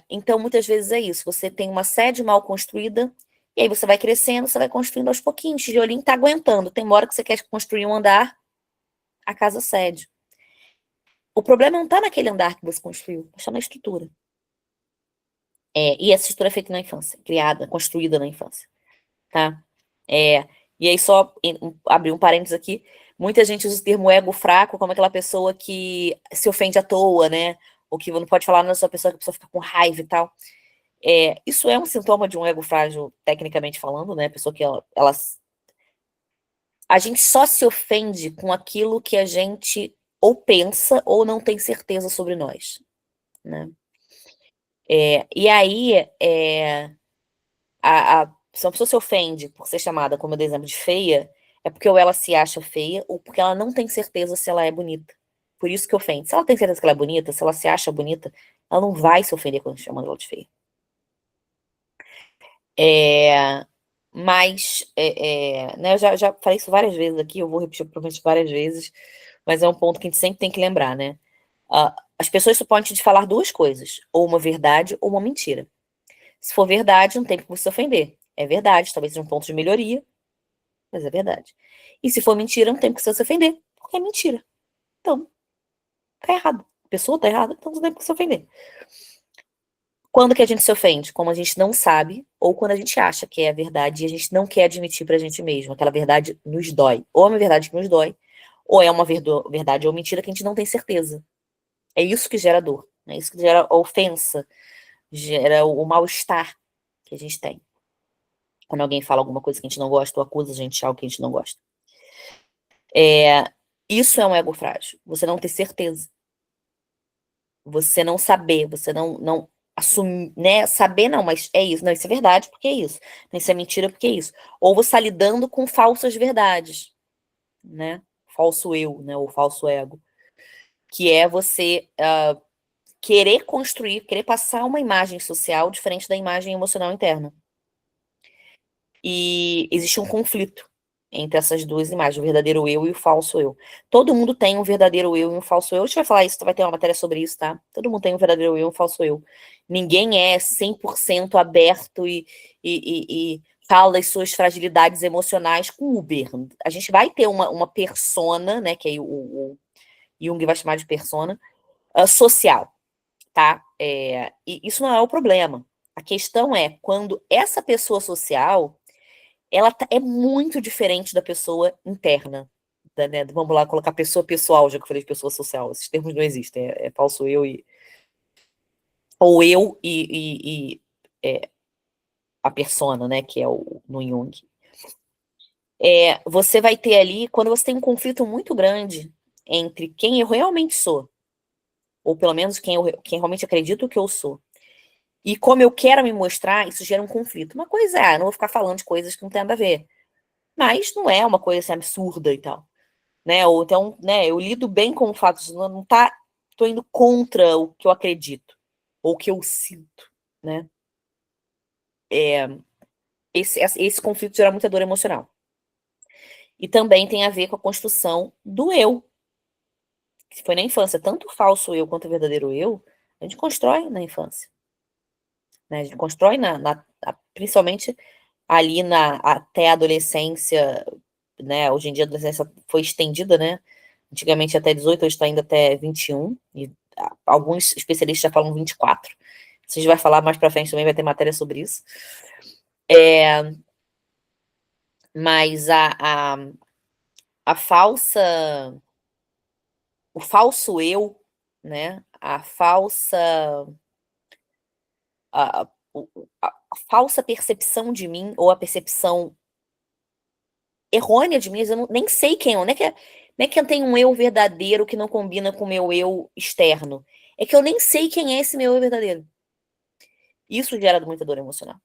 Então, muitas vezes é isso. Você tem uma sede mal construída, e aí você vai crescendo, você vai construindo aos pouquinhos. O tijolinho tá aguentando. Tem uma hora que você quer construir um andar, a casa cede. O problema não tá naquele andar que você construiu, está na estrutura. E essa estrutura é feita na infância, criada, construída na infância. Tá? E aí, só abrir um parênteses aqui, muita gente usa o termo ego fraco como aquela pessoa que se ofende à toa, né? Ou que não pode falar na sua pessoa, que a pessoa fica com raiva e tal. Isso é um sintoma de um ego frágil, tecnicamente falando, né? A pessoa que a gente só se ofende com aquilo que a gente ou pensa ou não tem certeza sobre nós, né? E aí, se uma pessoa se ofende por ser chamada, como eu dei exemplo, de feia, é porque ou ela se acha feia ou porque ela não tem certeza se ela é bonita. Por isso que ofende. Se ela tem certeza que ela é bonita, se ela se acha bonita, ela não vai se ofender quando chamando ela de feia. Mas, né, eu já falei isso várias vezes aqui, eu vou repetir provavelmente várias vezes, mas é um ponto que a gente sempre tem que lembrar, né? As pessoas só podem te falar duas coisas, ou uma verdade ou uma mentira. Se for verdade, não tem por que se ofender. É verdade, talvez seja um ponto de melhoria, mas é verdade. E se for mentira, não tem por que se ofender, porque é mentira. Então, tá errado. A pessoa tá errada, então não tem por que se ofender. Quando que a gente se ofende? Como a gente não sabe, ou quando a gente acha que é a verdade e a gente não quer admitir pra gente mesmo. Aquela verdade nos dói. Ou é uma verdade que nos dói, ou é uma verdade ou mentira que a gente não tem certeza. É isso que gera dor. É isso que gera ofensa, gera o mal-estar que a gente tem. quando alguém fala alguma coisa que a gente não gosta ou acusa a gente de algo que a gente não gosta. Isso é um ego frágil. Você não ter certeza. Você não saber, você não assumir, né? Saber não, mas é isso. Não, isso é verdade porque é isso. Não, isso é mentira porque é isso. Ou você está lidando com falsas verdades, né? Falso eu, né? Ou falso ego. Que é você querer construir, querer passar uma imagem social diferente da imagem emocional interna. E existe um conflito entre essas duas imagens, o verdadeiro eu e o falso eu. Todo mundo tem um verdadeiro eu e um falso eu. A gente vai falar isso, vai ter uma matéria sobre isso, tá? Todo mundo tem um verdadeiro eu e um falso eu. Ninguém é 100% aberto e fala das suas fragilidades emocionais com Uber. A gente vai ter uma persona, né, que aí o Jung vai chamar de persona, social, tá? E isso não é o problema. A questão é quando essa pessoa social ela é muito diferente da pessoa interna. Né? Vamos lá colocar pessoa pessoal, já que eu falei de pessoa social. Esses termos não existem. É falso eu e... Ou eu e a persona, né? Que é no Jung. Você vai ter ali, quando você tem um conflito muito grande entre quem eu realmente sou, ou pelo menos quem realmente acredito que eu sou, e como eu quero me mostrar, isso gera um conflito. Uma coisa eu não vou ficar falando de coisas que não tem nada a ver. Mas não é uma coisa assim, absurda e tal. Né? Ou então, né, eu lido bem com o fato de não tô indo contra o que eu acredito, ou o que eu sinto, né? Esse conflito gera muita dor emocional. E também tem a ver com a construção do eu, que foi na infância. Tanto o falso eu quanto o verdadeiro eu, a gente constrói na infância. Né? A gente constrói principalmente ali até a adolescência, né? Hoje em dia a adolescência foi estendida, né? Antigamente até 18, hoje está indo até 21, e alguns especialistas já falam 24. A gente vai falar mais para frente também, vai ter matéria sobre isso. Mas a falsa... O falso eu, né? A falsa percepção de mim, ou a percepção errônea de mim, eu nem sei quem é. Não é que eu tenho um eu verdadeiro que não combina com o meu eu externo. É que eu nem sei quem é esse meu eu verdadeiro. Isso gera muita dor emocional.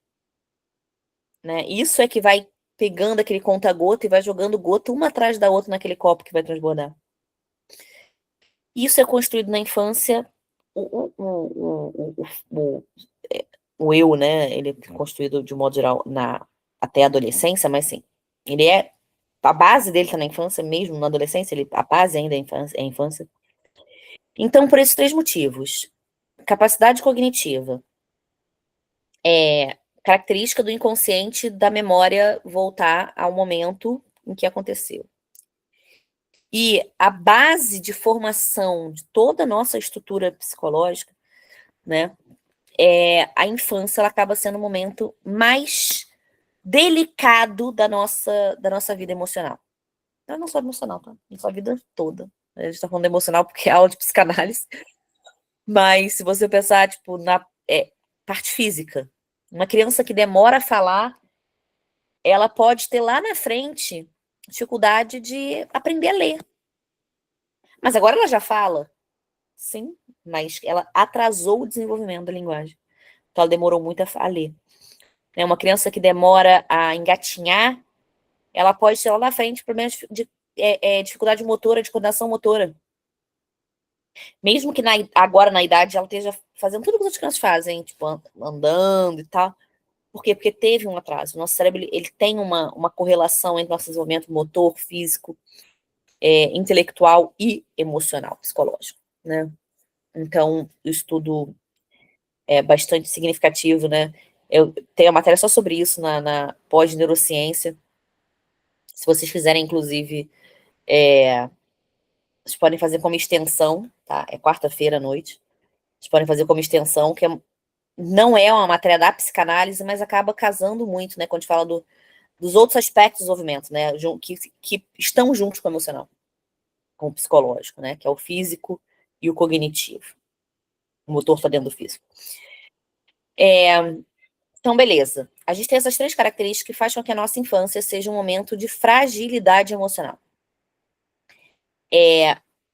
Né? Isso é que vai pegando aquele conta-gota e vai jogando gota uma atrás da outra naquele copo que vai transbordar. Isso é construído na infância. O eu, né? Ele é construído de um modo geral até a adolescência, mas sim, ele a base dele está na infância, mesmo na adolescência, a base ainda é a infância. Então, por esses 3 motivos, capacidade cognitiva, característica do inconsciente da memória voltar ao momento em que aconteceu. E a base de formação de toda a nossa estrutura psicológica, né, a infância ela acaba sendo o momento mais delicado da nossa vida emocional. Não só emocional, tá? Nossa vida toda. A gente tá falando emocional porque é aula de psicanálise. Mas se você pensar, tipo, na parte física, uma criança que demora a falar, ela pode ter lá na frente dificuldade de aprender a ler. Mas agora ela já fala. Sim, mas ela atrasou o desenvolvimento da linguagem. Então ela demorou muito a ler. Uma criança que demora a engatinhar, ela pode ter lá na frente problemas de dificuldade motora, de coordenação motora. Mesmo que agora na idade ela esteja fazendo tudo que as crianças fazem, tipo, andando e tal. Por quê? Porque teve um atraso. O nosso cérebro ele tem uma correlação entre nosso desenvolvimento motor, físico, intelectual e emocional, psicológico, né? Então, o estudo é bastante significativo, né? Eu tenho uma matéria só sobre isso na pós-neurociência. Se vocês fizerem, inclusive, vocês podem fazer como extensão, tá? É quarta-feira à noite. Vocês podem fazer como extensão, que não é uma matéria da psicanálise, mas acaba casando muito, né? Quando a gente fala dos outros aspectos do desenvolvimento, né? Que estão juntos com o emocional, com o psicológico, né? Que é o físico e o cognitivo. O motor está dentro do físico. Então, beleza. a gente tem essas 3 características que fazem com que a nossa infância seja um momento de fragilidade emocional.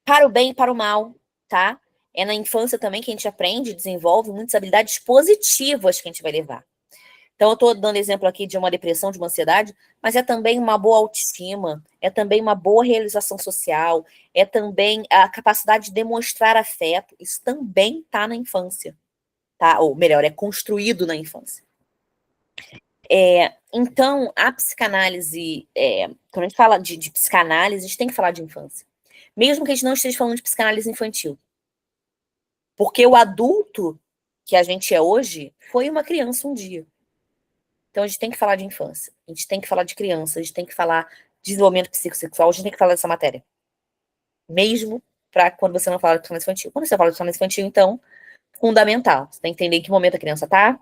Para o bem e para o mal, tá? É na infância também que a gente aprende, desenvolve muitas habilidades positivas que a gente vai levar. Então, eu estou dando exemplo aqui de uma depressão, de uma ansiedade, mas é também uma boa autoestima, é também uma boa realização social, é também a capacidade de demonstrar afeto. Isso também está na infância, tá? Ou melhor, é construído na infância. Então, a psicanálise, quando a gente fala de psicanálise, a gente tem que falar de infância. Mesmo que a gente não esteja falando de psicanálise infantil. Porque o adulto que a gente é hoje foi uma criança um dia. Então, a gente tem que falar de infância, a gente tem que falar de criança, a gente tem que falar de desenvolvimento psicossexual, a gente tem que falar dessa matéria. Mesmo para quando você não fala de psicanálise infantil. Quando você fala de psicanálise infantil, então, fundamental. Você tem que entender em que momento a criança está,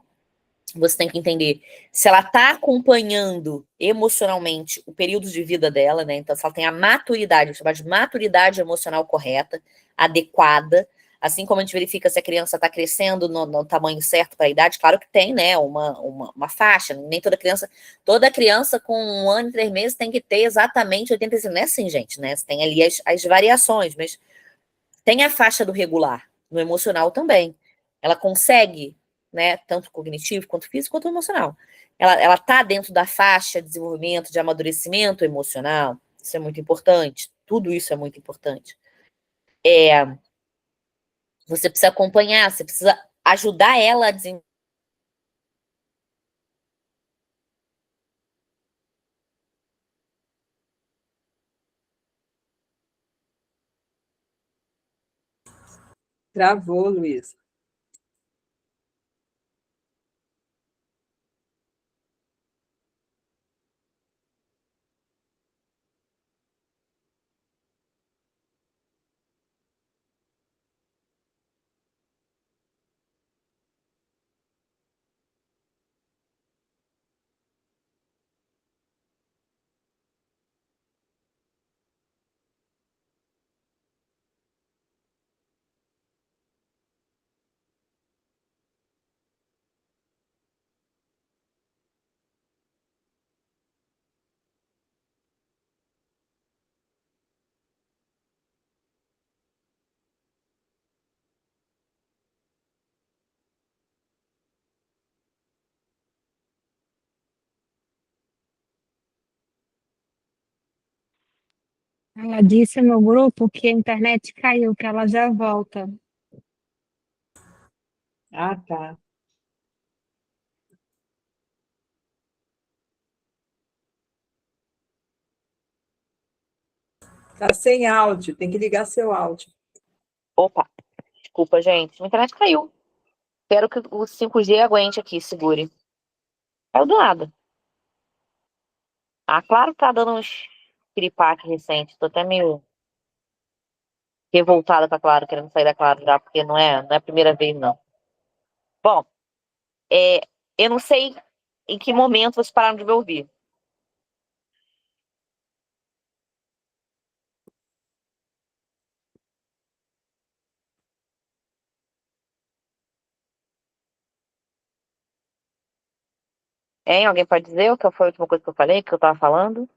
você tem que entender se ela está acompanhando emocionalmente o período de vida dela, né? Então, se ela tem a maturidade, chamar de maturidade emocional correta, adequada, assim como a gente verifica se a criança está crescendo no tamanho certo para a idade, claro que tem, né, uma faixa, nem toda criança com 1 ano e 3 meses tem que ter exatamente 85, não é assim, gente, né? Você tem ali as variações, mas tem a faixa do regular, no emocional também. Ela consegue, né, tanto cognitivo, quanto físico, quanto emocional. Ela está dentro da faixa de desenvolvimento, de amadurecimento emocional, isso é muito importante, tudo isso é muito importante. Você precisa acompanhar, você precisa ajudar ela a desenvolver. Travou, Luiz. Ela disse no grupo que a internet caiu, que ela já volta. Ah, tá. Tá sem áudio, tem que ligar seu áudio. Opa, desculpa, gente, minha internet caiu. Espero que o 5G aguente aqui, segure. Caiu do nada. Ah, claro que tá dando uns piripaque recente, tô até meio revoltada com a Claro, querendo sair da Claro já, porque não é a primeira vez, não. Bom, eu não sei em que momento vocês pararam de me ouvir. Hein? Alguém pode dizer o que foi a última coisa que eu falei, que eu tava falando?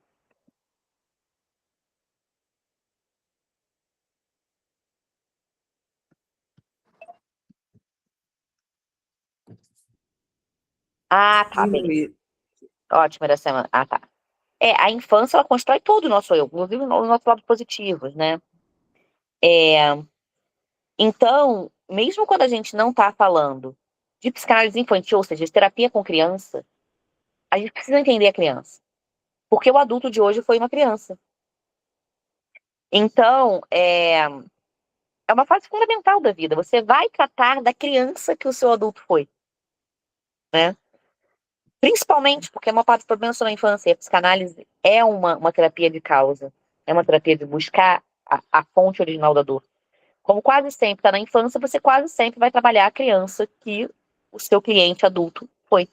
Ah, tá, Sim, beleza. Luiz. Ótimo, era semana. Ah, tá. A infância, ela constrói todo o nosso eu, inclusive os nossos lados positivos, né? Então, mesmo quando a gente não tá falando de psicanálise infantil, ou seja, de terapia com criança, a gente precisa entender a criança. Porque o adulto de hoje foi uma criança. Então, é uma fase fundamental da vida. Você vai tratar da criança que o seu adulto foi, né? Principalmente porque uma parte dos problemas são na infância. E a psicanálise é uma terapia de causa. É uma terapia de buscar a fonte original da dor. Como quase sempre está na infância, você quase sempre vai trabalhar a criança que o seu cliente adulto foi.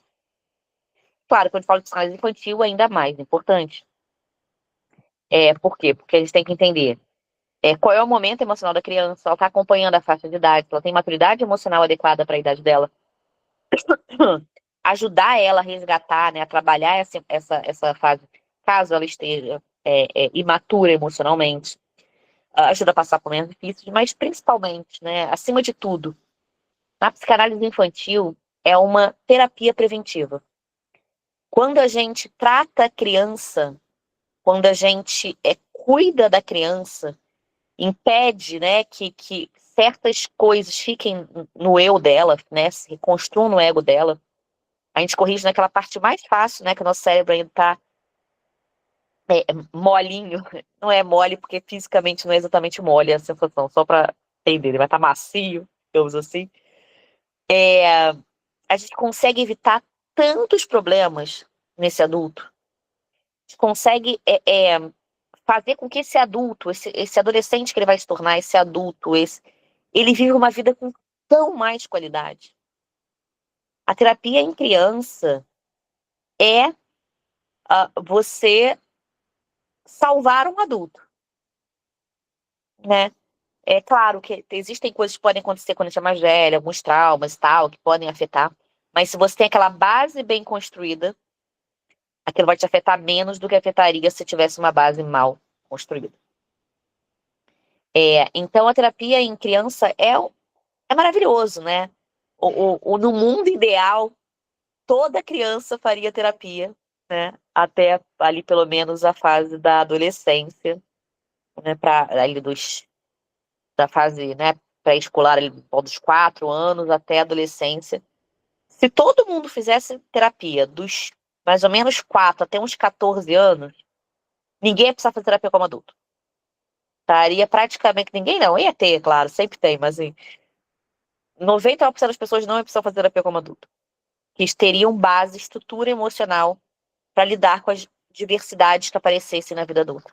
Claro, quando eu falo de psicanálise infantil, é ainda mais importante. Por quê? Porque a gente tem que entender qual é o momento emocional da criança, ela está acompanhando a faixa de idade, ela tem maturidade emocional adequada para a idade dela. ajudar ela a resgatar, né, a trabalhar essa fase, caso ela esteja imatura emocionalmente, ajuda a passar por momentos difíceis, mas principalmente, né, acima de tudo, na psicanálise infantil é uma terapia preventiva. Quando a gente trata a criança, quando a gente cuida da criança, impede, né, que certas coisas fiquem no eu dela, né, se reconstruam no ego dela, a gente corrige naquela parte mais fácil, né, que o nosso cérebro ainda está molinho. Não é mole porque fisicamente não é exatamente mole a sensação, só para entender, ele vai estar macio, digamos assim. A gente consegue evitar tantos problemas nesse adulto. A gente consegue fazer com que esse adulto, esse adolescente que ele vai se tornar, esse adulto, ele vive uma vida com tão mais qualidade. A terapia em criança é você salvar um adulto, né? É claro que existem coisas que podem acontecer quando a gente é mais velha, alguns traumas e tal, que podem afetar, mas se você tem aquela base bem construída, aquilo vai te afetar menos do que afetaria se tivesse uma base mal construída. Então, a terapia em criança é maravilhoso, né? No mundo ideal, toda criança faria terapia, né? Até ali, pelo menos, a fase da adolescência, né? Ali da fase, né, pré-escolar, ali, dos 4 anos até a adolescência. Se todo mundo fizesse terapia dos mais ou menos 4 até uns 14 anos, ninguém ia precisar fazer terapia como adulto. Estaria praticamente ninguém, não. Ia ter, claro, sempre tem, mas assim, 99% das pessoas não ia precisar fazer terapia como adulto. Que teriam base, estrutura emocional para lidar com as diversidades que aparecessem na vida adulta.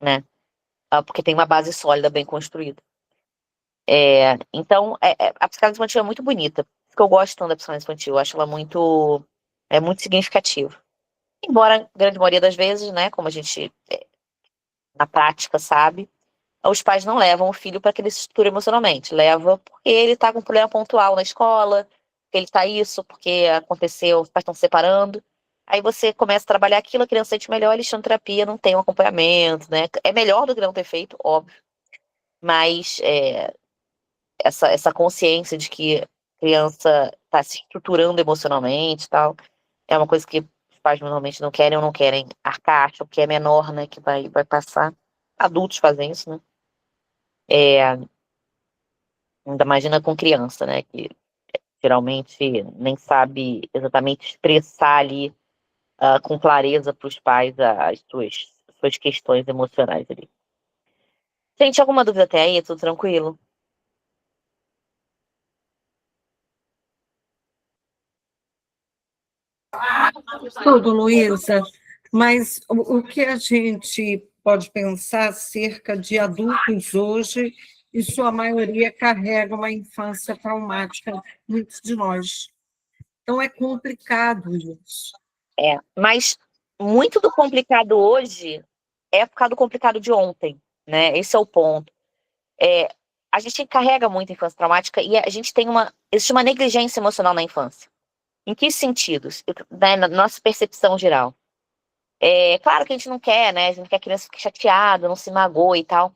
Né? Porque tem uma base sólida, bem construída. Então, a psicanálise infantil é muito bonita. Por isso que eu gosto tanto da psicanálise infantil. Eu acho ela muito significativa. Embora, a grande maioria das vezes, né, como a gente na prática sabe, os pais não levam o filho para que ele se estruture emocionalmente. Leva porque ele está com um problema pontual na escola, porque ele está isso, porque aconteceu, os pais estão se separando. Aí você começa a trabalhar aquilo, a criança sente melhor, eles estão em terapia, não tem um acompanhamento, né? É melhor do que não ter feito, óbvio. Mas essa consciência de que a criança está se estruturando emocionalmente e tal, é uma coisa que os pais normalmente não querem ou não querem arcar, acham que é menor, né, que vai passar. Adultos fazem isso, né? Ainda imagina com criança, né, que geralmente nem sabe exatamente expressar ali com clareza para os pais as suas questões emocionais ali. Gente, alguma dúvida até aí? Tudo tranquilo? Tudo, Luísa. Mas o que a gente pode pensar acerca de adultos hoje, e sua maioria carrega uma infância traumática, muitos de nós. Então, é complicado isso. Mas muito do complicado hoje é por causa do complicado de ontem, né? Esse é o ponto. A gente carrega muita infância traumática e a gente existe uma negligência emocional na infância. Em que sentidos? Na nossa percepção geral. Claro que a gente não quer, né? A gente não quer que a criança fique chateada, não se magoe e tal.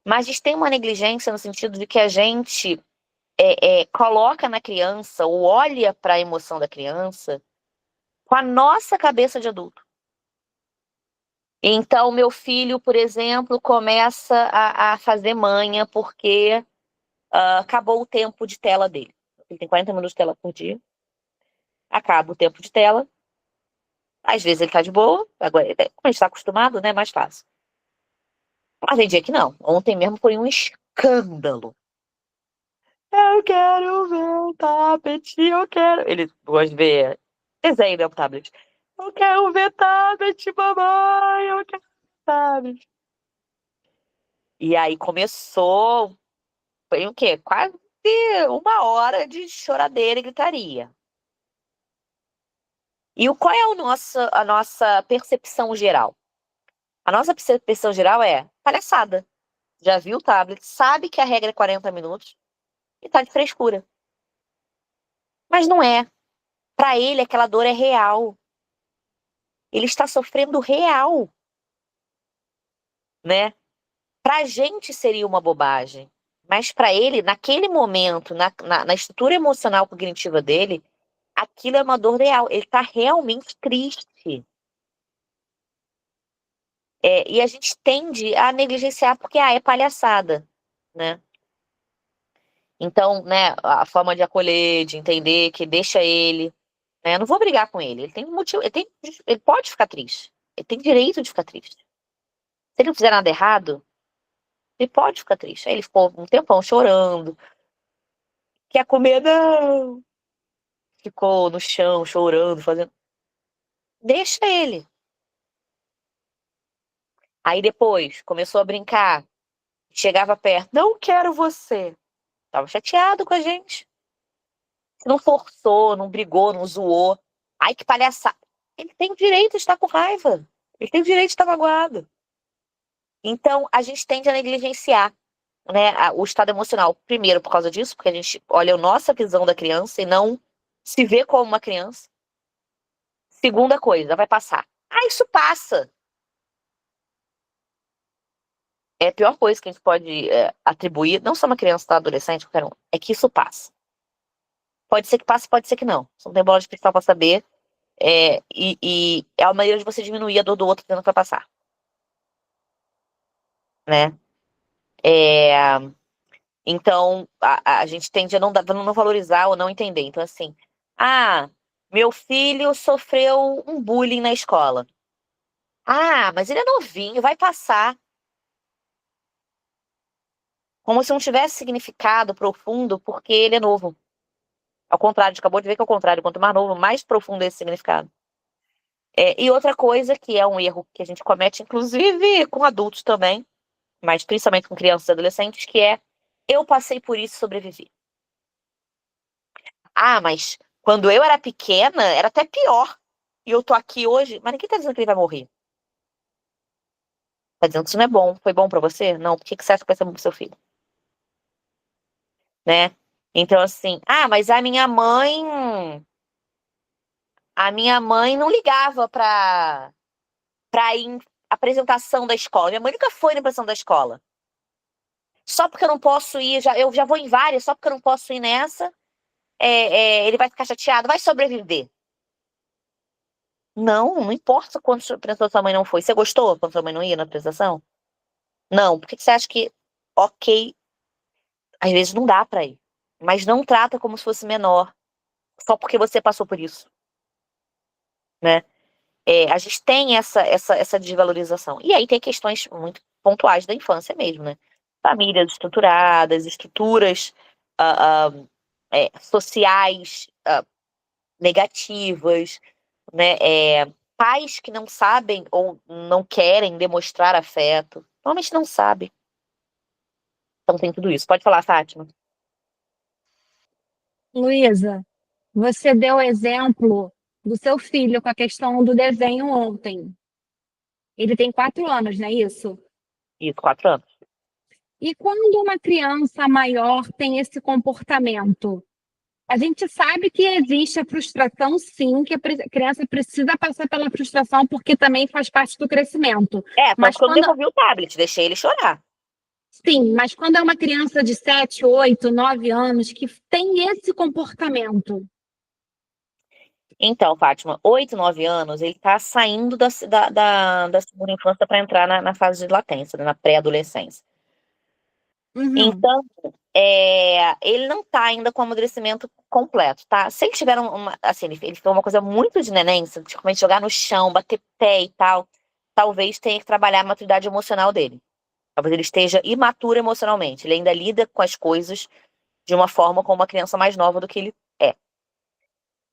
Mas a gente tem uma negligência no sentido de que a gente coloca na criança ou olha para a emoção da criança com a nossa cabeça de adulto. Então, meu filho, por exemplo, começa a fazer manha porque acabou o tempo de tela dele. Ele tem 40 minutos de tela por dia. Acaba o tempo de tela. Às vezes ele tá de boa. Agora, como a gente tá acostumado, né? É mais fácil. Mas tem dia que não. Ontem mesmo foi um escândalo. Eu quero ver o tablet, eu quero... Ele gosta de ver desenho no tablet. Eu quero ver tablet, mamãe, eu quero ver tablet. E aí começou... Foi o quê? Quase 1 hora de choradeira e gritaria. E qual é a nossa percepção geral? A nossa percepção geral é palhaçada. Já viu o tablet, sabe que a regra é 40 minutos e tá de frescura. Mas não é. Para ele, aquela dor é real. Ele está sofrendo real, né? Para a gente seria uma bobagem, mas para ele, naquele momento, na estrutura emocional cognitiva dele, aquilo é uma dor real. Ele está realmente triste. E a gente tende a negligenciar porque é palhaçada, né? Então, né, a forma de acolher, de entender que deixa ele, né? Eu não vou brigar com ele. Ele tem um motivo, ele pode ficar triste. Ele tem direito de ficar triste. Se ele não fizer nada errado, ele pode ficar triste. Aí ele ficou um tempão chorando. Quer comer? Não. Ficou no chão, chorando, fazendo. Deixa ele. Aí depois começou a brincar. Chegava perto. Não quero você. Tava chateado com a gente. Não forçou, não brigou, não zoou. Ai, que palhaçada. Ele tem o direito de estar com raiva. Ele tem o direito de estar magoado. Então, a gente tende a negligenciar, né, o estado emocional. Primeiro, por causa disso, porque a gente olha a nossa visão da criança e não se vê como uma criança. Segunda coisa, vai passar. Ah, isso passa. É a pior coisa que a gente pode atribuir, não só uma criança, tá, adolescente, qualquer um, é que isso passa. Pode ser que passe, pode ser que não. Você não tem bola de cristal pra saber. E é a maneira de você diminuir a dor do outro dizendo que vai passar. Né? Então, a gente tende a não valorizar ou não entender. Então, assim, meu filho sofreu um bullying na escola. Mas ele é novinho, vai passar. Como se não tivesse significado profundo porque ele é novo. Ao contrário, a gente acabou de ver que é o contrário. Quanto mais novo, mais profundo é esse significado. E outra coisa que é um erro que a gente comete, inclusive com adultos também, mas principalmente com crianças e adolescentes, que é: eu passei por isso e sobrevivi. Mas quando eu era pequena, era até pior. E eu tô aqui hoje, mas ninguém tá dizendo que ele vai morrer. Tá dizendo que isso não é bom. Foi bom pra você? Não. Por que você acha que vai ser bom pro seu filho? Né? Então, assim, mas a minha mãe não ligava pra ir em apresentação da escola. Minha mãe nunca foi na apresentação da escola. Só porque eu não posso ir, eu já vou em várias, só porque eu não posso ir nessa, ele vai ficar chateado, vai sobreviver. Não importa quando a apresentação sua mãe não foi. Você gostou quando sua mãe não ia na apresentação? Não. Por que você acha que, ok, às vezes não dá pra ir. Mas não trata como se fosse menor, só porque você passou por isso. Né? A gente tem essa desvalorização. E aí tem questões muito pontuais da infância mesmo, né? Famílias estruturadas, estruturas sociais negativas, né? Pais que não sabem ou não querem demonstrar afeto. Normalmente não sabem. Então tem tudo isso. Pode falar, Fátima. Luísa, você deu o exemplo do seu filho com a questão do desenho ontem. Ele tem 4 anos, não é isso? Isso, 4 anos. E quando uma criança maior tem esse comportamento, a gente sabe que existe a frustração, sim, que a criança precisa passar pela frustração, porque também faz parte do crescimento. Mas quando eu devolvi o tablet, deixei ele chorar. Sim, mas quando é uma criança de 7, 8, 9 anos que tem esse comportamento. Então, Fátima, 8, 9 anos, ele está saindo da segunda infância para entrar na fase de latência, né, na pré-adolescência. Uhum. Então, ele não está ainda com o amadurecimento completo, tá? Se ele tiver ele foi uma coisa muito de neném, tipo, jogar no chão, bater pé e tal, talvez tenha que trabalhar a maturidade emocional dele. Talvez ele esteja imaturo emocionalmente. Ele ainda lida com as coisas de uma forma como uma criança mais nova do que ele é.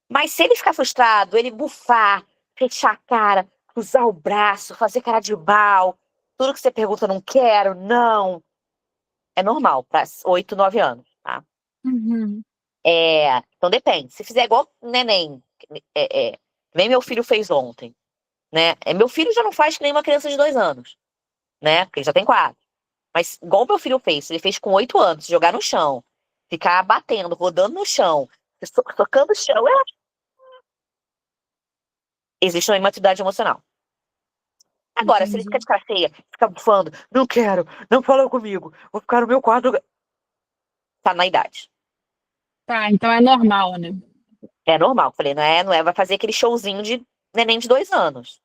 Mas se ele ficar frustrado, ele bufar, fechar a cara, cruzar o braço, fazer cara de mal, tudo que você pergunta, não quero, não. É normal para 8, 9 anos, tá? Uhum. Então depende. Se fizer igual neném, nem meu filho fez ontem, né? Meu filho já não faz que nem uma criança de 2 anos, né? Porque ele já tem 4. Mas igual meu filho fez, ele fez com 8 anos, jogar no chão, ficar batendo, rodando no chão, tocando o chão, Existe uma imaturidade emocional. Agora, se ele fica de cara feia, fica bufando, não quero, não fala comigo, vou ficar no meu quarto. Tá na idade. Tá, então é normal, né? É normal. Falei, não é, vai fazer aquele showzinho de neném de 2 anos.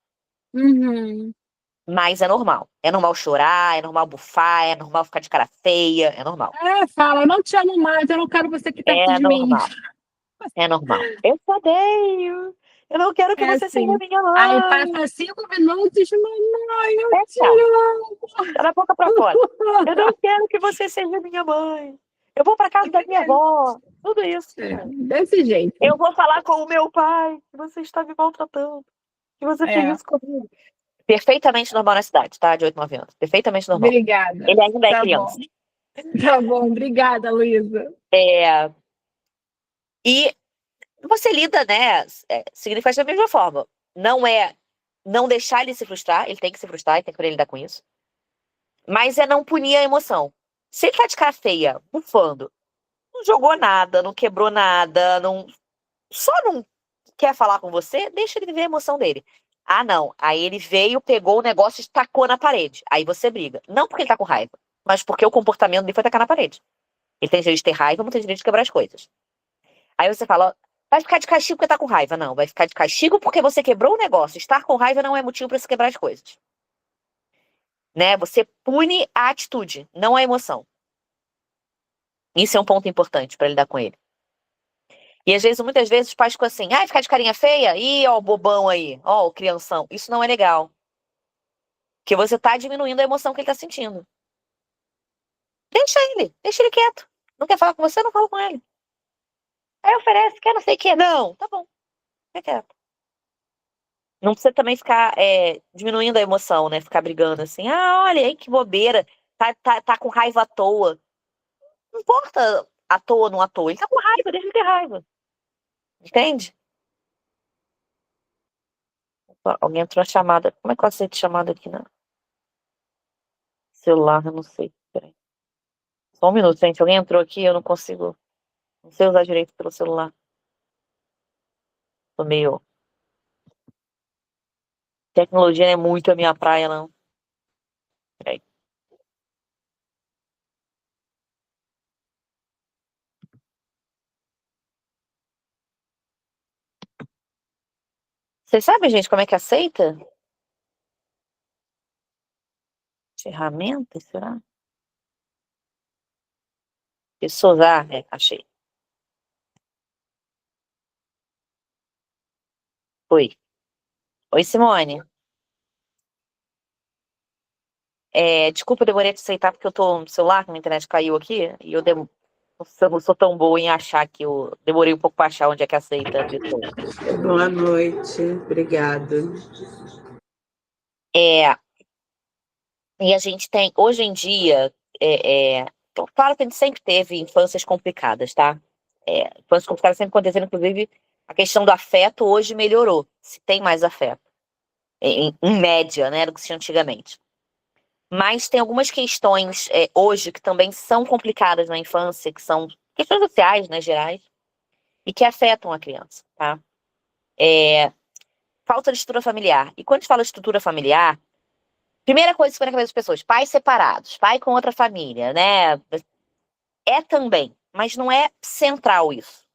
Uhum. Mas é normal. É normal chorar, é normal bufar, é normal ficar de cara feia, é normal. Fala, eu não te amo mais, eu não quero você aqui perto É de mim. normal. É normal. Eu te odeio. Eu não quero que É você seja assim. minha Aí mãe. passa 5 minutos, mamãe, eu É te chato. amo. Tá da boca pra fora. Eu não quero que você seja minha mãe. Eu vou pra casa da minha avó. Tudo isso. Desse jeito. Eu vou falar com o meu pai que você está me maltratando. Que você fez isso comigo. Perfeitamente normal na cidade, tá? De 8, 9 anos. Perfeitamente normal. Obrigada. Ele ainda é Tá criança. bom. Tá bom, obrigada, Luísa. E você lida, né? Significa da mesma forma. Não é não deixar ele se frustrar, ele tem que se frustrar e tem que aprender a lidar com isso. Mas é não punir a emoção. Se ele tá de cara feia, bufando, não jogou nada, não quebrou nada, só não quer falar com você, deixa ele viver a emoção dele. Ah, não. Aí ele veio, pegou o negócio e tacou na parede. Aí você briga. Não porque ele tá com raiva, mas porque o comportamento dele foi tacar na parede. Ele tem direito de ter raiva, não tem direito de quebrar as coisas. Aí você fala, vai ficar de castigo porque tá com raiva. Não, vai ficar de castigo porque você quebrou o negócio. Estar com raiva não é motivo pra se quebrar as coisas. Né? Você pune a atitude, não a emoção. Isso é um ponto importante pra lidar com ele. E às vezes, muitas vezes, os pais ficam assim, ficar de carinha feia? Ih, ó o bobão aí, ó o crianção. Isso não é legal. Porque você tá diminuindo a emoção que ele tá sentindo. Deixa ele quieto. Não quer falar com você, não fala com ele. Aí oferece, quer não sei o que. Não, tá bom, fica quieto. Não precisa também ficar diminuindo a emoção, né? Ficar brigando assim, olha aí que bobeira, tá com raiva à toa. Não importa à toa ou não à toa, ele tá com raiva, deixa ele ter raiva. Entende? Opa, alguém entrou na chamada. Como é que eu aceito chamada aqui, né? Celular, eu não sei. Peraí. Só um minuto, gente. Alguém entrou aqui, eu não consigo. Não sei usar direito pelo celular. Tô meio. Tecnologia não é muito a minha praia, não. Peraí. Vocês sabem, gente, como é que aceita? Ferramentas, será? Pessoas, achei. Oi. Oi, Simone. Desculpa, eu demorei a te aceitar porque eu tô no celular, que a minha internet caiu aqui, e eu não sou tão boa em achar que eu demorei um pouco para achar onde é que aceita a pessoa. Boa noite, obrigada. E a gente tem, hoje em dia, claro que a gente sempre teve infâncias complicadas, tá? Infâncias complicadas sempre acontecendo, inclusive, a questão do afeto hoje melhorou, se tem mais afeto, em média, né, do que se tinha antigamente. Mas tem algumas questões hoje que também são complicadas na infância, que são questões sociais, né, gerais, e que afetam a criança, tá? Falta de estrutura familiar. E quando a gente fala de estrutura familiar, primeira coisa que vem na cabeça das pessoas, pais separados, pai com outra família, né? É também, mas não é central isso.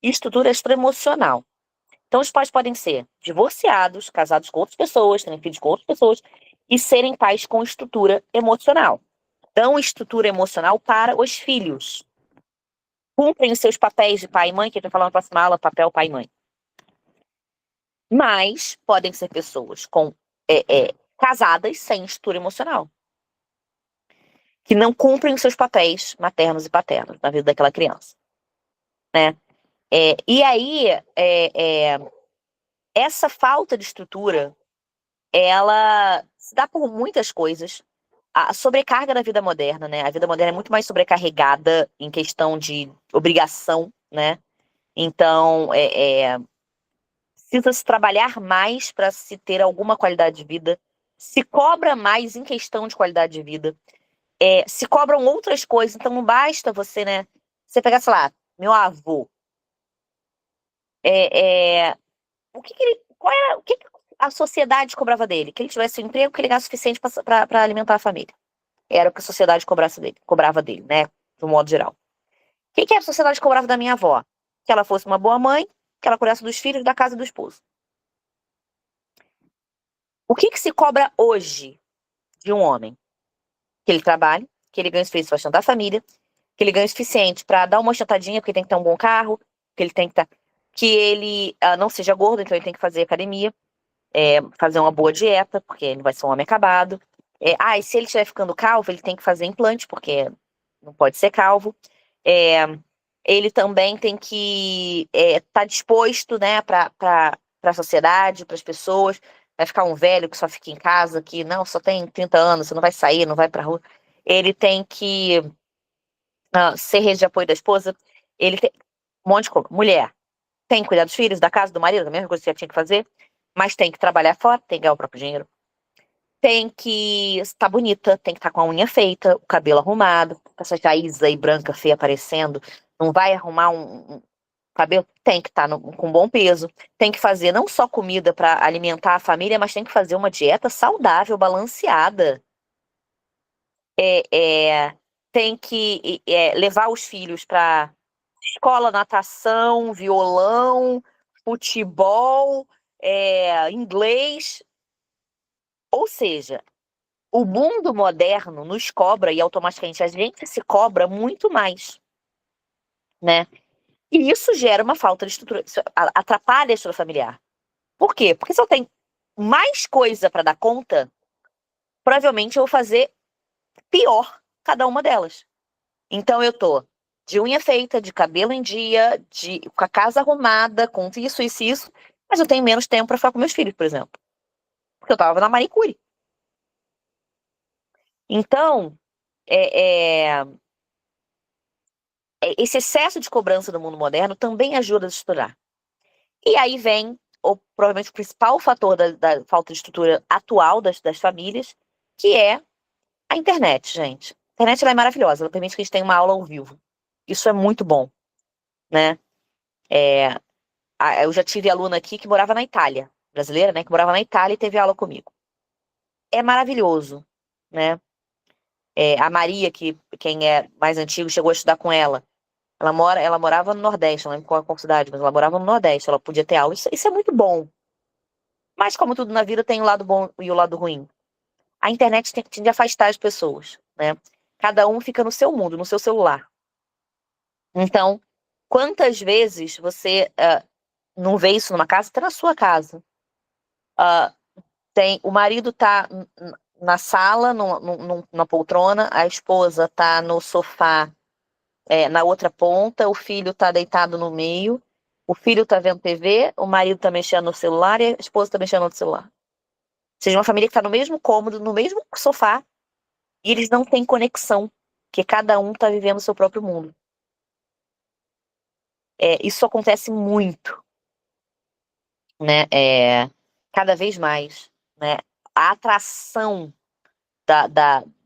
Estrutura extra-emocional. Então, os pais podem ser divorciados, casados com outras pessoas, terem filhos com outras pessoas, e serem pais com estrutura emocional. Dão estrutura emocional para os filhos. Cumprem os seus papéis de pai e mãe, que a gente vai falar na próxima aula, papel pai e mãe. Mas podem ser pessoas casadas sem estrutura emocional, que não cumprem os seus papéis maternos e paternos na vida daquela criança, né? E aí, essa falta de estrutura, ela se dá por muitas coisas. A sobrecarga da vida moderna, né? A vida moderna é muito mais sobrecarregada em questão de obrigação, né? Então, precisa se trabalhar mais para se ter alguma qualidade de vida. Se cobra mais em questão de qualidade de vida. Se cobram outras coisas, então não basta você, né? Você pegar, sei lá, meu avô. O que a sociedade cobrava dele? Que ele tivesse um emprego, que ele ganhasse o suficiente para alimentar a família. Era o que a sociedade cobrava dele, né? De um modo geral. O que a sociedade cobrava da minha avó? Que ela fosse uma boa mãe, que ela cuidasse dos filhos, da casa e do esposo. O que se cobra hoje de um homem? Que ele trabalhe, que ele ganhe o suficiente para sustentar a família, que ele ganhe o suficiente para dar uma ostentadinha, porque tem que ter um bom carro, que ele tem que ele não seja gordo, então ele tem que fazer academia, fazer uma boa dieta, porque ele vai ser um homem acabado. E se ele estiver ficando calvo, ele tem que fazer implante, porque não pode ser calvo. Ele também tem que estar disposto, né, para a sociedade, para as pessoas. Vai ficar um velho que só fica em casa, que não, só tem 30 anos, você não vai sair, não vai pra rua. Ele tem que ser rede de apoio da esposa. Ele tem um monte de coisa. Mulher tem que cuidar dos filhos, da casa, do marido, a mesma coisa que você tinha que fazer, mas tem que trabalhar fora, tem que ganhar o próprio dinheiro. Tem que estar bonita, tem que estar com a unha feita, o cabelo arrumado, essa raiz aí branca, feia aparecendo. Não vai arrumar um cabelo, tem que estar com bom peso, tem que fazer não só comida para alimentar a família, mas tem que fazer uma dieta saudável, balanceada. Tem que levar os filhos para escola, natação, violão, futebol, inglês. Ou seja, o mundo moderno nos cobra, e automaticamente a gente se cobra muito mais, né? E isso gera uma falta de estrutura, atrapalha a estrutura familiar. Por quê? Porque se eu tenho mais coisa para dar conta, provavelmente eu vou fazer pior cada uma delas. Então eu tô de unha feita, de cabelo em dia, com a casa arrumada, com isso, mas eu tenho menos tempo para ficar com meus filhos, por exemplo. Porque eu tava na manicure. Então, esse excesso de cobrança do mundo moderno também ajuda a estruturar. E aí vem, provavelmente, o principal fator da falta de estrutura atual das famílias, que é a internet, gente. A internet ela é maravilhosa, ela permite que a gente tenha uma aula ao vivo. Isso é muito bom, né? Eu já tive aluna aqui que morava na Itália, brasileira, né? Que morava na Itália e teve aula comigo. É maravilhoso, né? A Maria, que quem é mais antigo, chegou a estudar com ela. Ela morava no Nordeste, não lembro qual cidade, mas ela morava no Nordeste, ela podia ter aula. Isso é muito bom. Mas como tudo na vida tem o lado bom e o lado ruim. A internet tende a afastar as pessoas, né? Cada um fica no seu mundo, no seu celular. Então, quantas vezes você não vê isso numa casa? Tá na sua casa. O marido tá na sala, numa poltrona, a esposa tá no sofá, na outra ponta, o filho tá deitado no meio, o filho tá vendo TV, o marido tá mexendo no celular e a esposa tá mexendo no celular. Ou seja, uma família que tá no mesmo cômodo, no mesmo sofá, e eles não têm conexão, porque cada um tá vivendo o seu próprio mundo. Isso acontece muito, né? Cada vez mais, né? A atração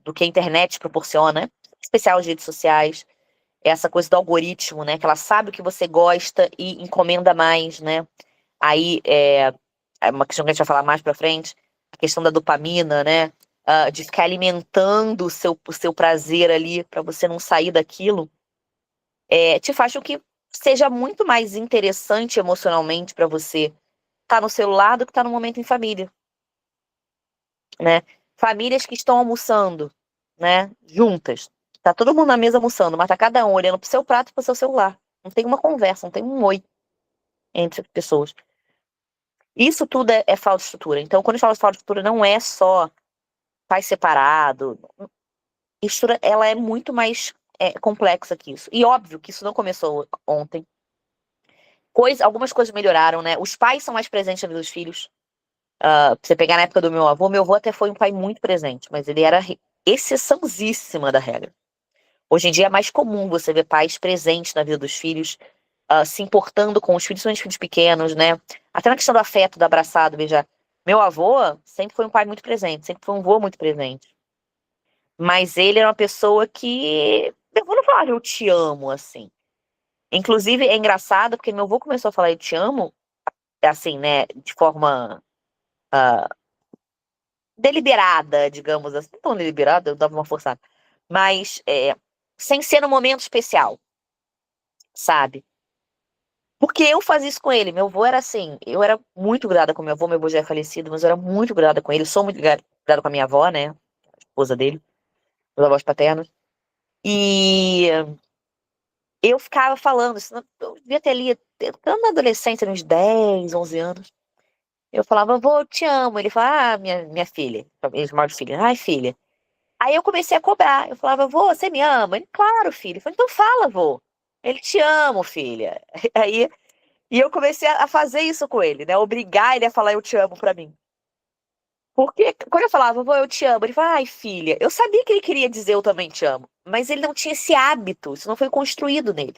do que a internet proporciona, em especial as redes sociais, essa coisa do algoritmo, né? Que ela sabe o que você gosta e encomenda mais, né? Aí é uma questão que a gente vai falar mais pra frente, a questão da dopamina, né? De ficar alimentando o seu prazer ali para você não sair daquilo, te faz com que seja muito mais interessante emocionalmente para você estar no celular do que estar no momento em família, né? Famílias que estão almoçando, né? Juntas. Tá todo mundo na mesa almoçando, mas tá cada um olhando pro seu prato e pro seu celular. Não tem uma conversa, não tem um oi entre pessoas. Isso tudo é falta de estrutura. Então, quando a gente fala de falta de estrutura, não é só pai separado. A estrutura, ela é muito mais complexa que isso. E óbvio que isso não começou ontem. Algumas coisas melhoraram, né? Os pais são mais presentes na vida dos filhos. Pra você pegar na época do meu avô até foi um pai muito presente, mas ele era exceçãozíssima da regra. Hoje em dia é mais comum você ver pais presentes na vida dos filhos, se importando com os filhos, são os filhos pequenos, né? Até na questão do afeto, do abraçado, beijar. Meu avô sempre foi um pai muito presente, sempre foi um avô muito presente. Mas ele era uma pessoa que... Eu vou não falar eu te amo, assim. Inclusive, é engraçado, porque meu avô começou a falar eu te amo assim, né, de forma deliberada, digamos assim, não tão deliberada, eu dava uma forçada, mas sem ser num momento especial, sabe? Porque eu fazia isso com ele. Meu avô era assim, eu era muito grudada com meu avô já é falecido, mas eu era muito grudada com ele. Eu sou muito grudada com a minha avó, né? A esposa dele, meus avós paternos. E eu ficava falando, eu devia ter ali, estando na adolescência, uns 10, 11 anos. Eu falava, avô, eu te amo. Ele falava, minha filha. Eles chamam de filha. Ai, filha. Aí eu comecei a cobrar. Eu falava, vô, você me ama? Ele, claro, filho. Eu falei, então fala, vô. Ele, te amo, filha. Aí, e eu comecei a fazer isso com ele, né? Obrigar ele a falar eu te amo pra mim. Porque quando eu falava, vô, eu te amo, ele falava, ai, filha. Eu sabia que ele queria dizer eu também te amo. Mas ele não tinha esse hábito. Isso não foi construído nele.